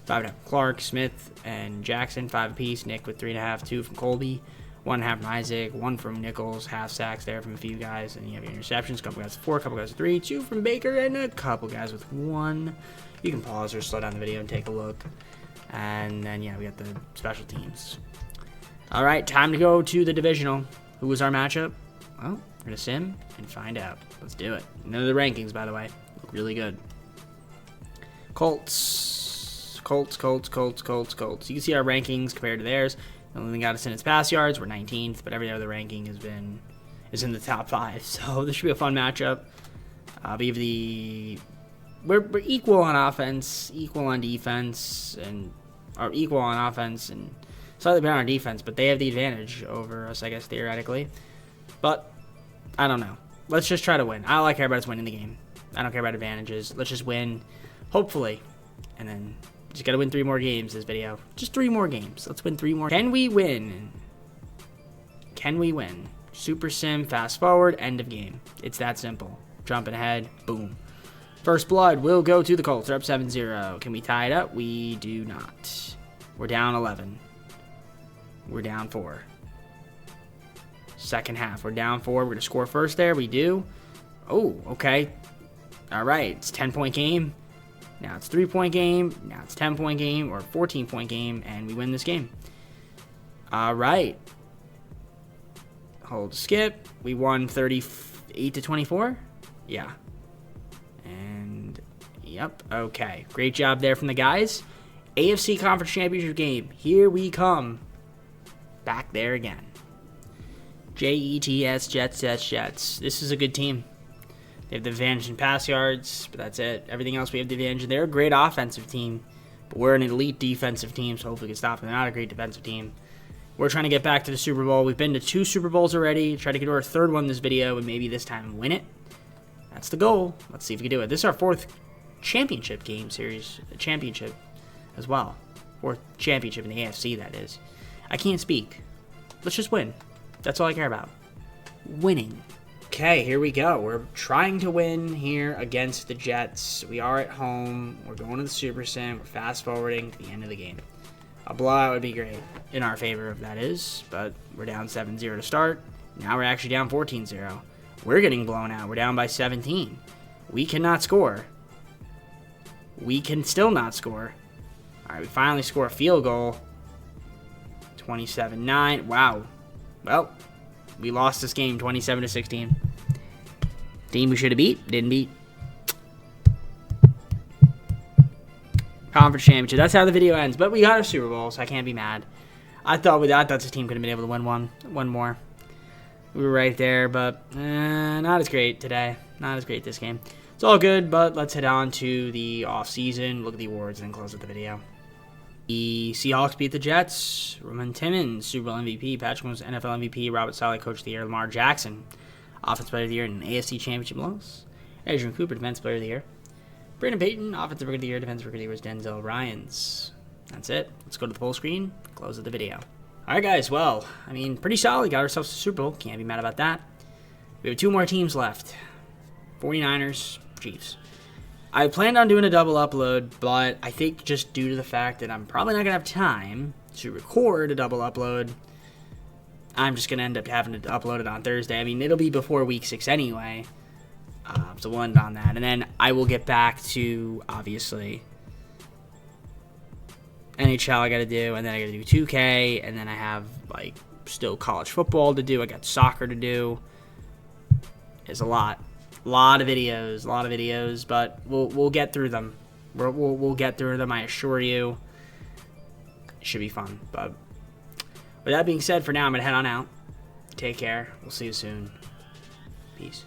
5.5 from Clark. Smith and Jackson, 5 apiece. Nick with 3.5. 2 from Colby. 1.5 from Isaac, 1 from Nichols, half sacks there from a few guys, and you have your interceptions, a couple guys with 4, a couple guys with 3, 2 from Baker, and a couple guys with 1. You can pause or slow down the video and take a look. And then, yeah, we got the special teams. All right, time to go to the divisional. Who was our matchup? Well, we're going to sim and find out. Let's do it. None of the rankings, by the way. Look really good. Colts. You can see our rankings compared to theirs. The only thing got us in its pass yards. We're 19th, but every other ranking is in the top 5. So this should be a fun matchup. We're equal on offense, equal on defense, and slightly better on defense. But they have the advantage over us, I guess, theoretically. But I don't know. Let's just try to win. All I care about is winning the game. I don't care about advantages. Let's just win, hopefully, and then. Just gotta win 3 more games this video. Just 3 more games. Let's win 3 more. Can we win? Can we win? Super sim, fast forward, end of game. It's that simple. Jumping ahead, boom. First blood will go to the Colts. They're up 7-0. Can we tie it up? We do not. We're down 11. We're down 4. Second half, we're down 4. We're gonna score first there. We do. Oh, okay. All right, it's a 10-point game. Now it's 3-point game. Now it's 10-point game or 14-point game, and we win this game. All right. Hold skip. We won 38-24. Yeah. And yep. Okay. Great job there from the guys. AFC Conference Championship game. Here we come. Back there again. Jets. This is a good team. They have the advantage in pass yards, but that's it. Everything else we have the advantage. And they're a great offensive team, but we're an elite defensive team, so hopefully we can stop them. They're not a great defensive team. We're trying to get back to the Super Bowl. We've been to 2 Super Bowls already. Try to get to our 3rd one in this video, and maybe this time win it. That's the goal. Let's see if we can do it. This is our 4th championship game series. A championship as well. 4th championship in the AFC, that is. I can't speak. Let's just win. That's all I care about. Winning. Okay, here we go. We're trying to win here against the Jets. We are at home. We're going to the Super Sim. We're fast forwarding to the end of the game. A blowout would be great in our favor if that is, but we're down 7-0 to start. Now we're actually down 14-0. We're getting blown out. We're down by 17. We cannot score. We can still not score. All right, we finally score a field goal. 27-9. Wow. Well, we lost this game 27-16. Team we should have beat, didn't beat. Conference championship. That's how the video ends. But we got a Super Bowl, so I can't be mad. I thought this team could have been able to win one more. We were right there, but not as great today. Not as great this game. It's all good, but let's head on to the off-season, look at the awards, and then close with the video. The Seahawks beat the Jets. Roman Timmons, Super Bowl MVP. Patrick Mahomes, NFL MVP. Robert Saleh, Coach of the Year. Lamar Jackson, Offensive Player of the Year and AFC Championship loss. Adrian Cooper, Defensive Player of the Year. Brandon Payton, Offensive Rookie of the Year. Defensive Rookie of the Year was Denzel Ryans. That's it. Let's go to the full screen. Close of the video. All right, guys. Well, I mean, pretty solid. Got ourselves a Super Bowl. Can't be mad about that. We have 2 more teams left. 49ers, Chiefs. I planned on doing a double upload, but I think just due to the fact that I'm probably not going to have time to record a double upload, I'm just going to end up having to upload it on Thursday. I mean, it'll be before Week 6 anyway. So we'll end on that. And then I will get back to, obviously, NHL I got to do. And then I got to do 2K. And then I have, like, still college football to do. I got soccer to do. It's a lot. A lot of videos. But we'll get through them. We'll get through them, I assure you. It should be fun. But with that being said, for now, I'm going to head on out. Take care. We'll see you soon. Peace.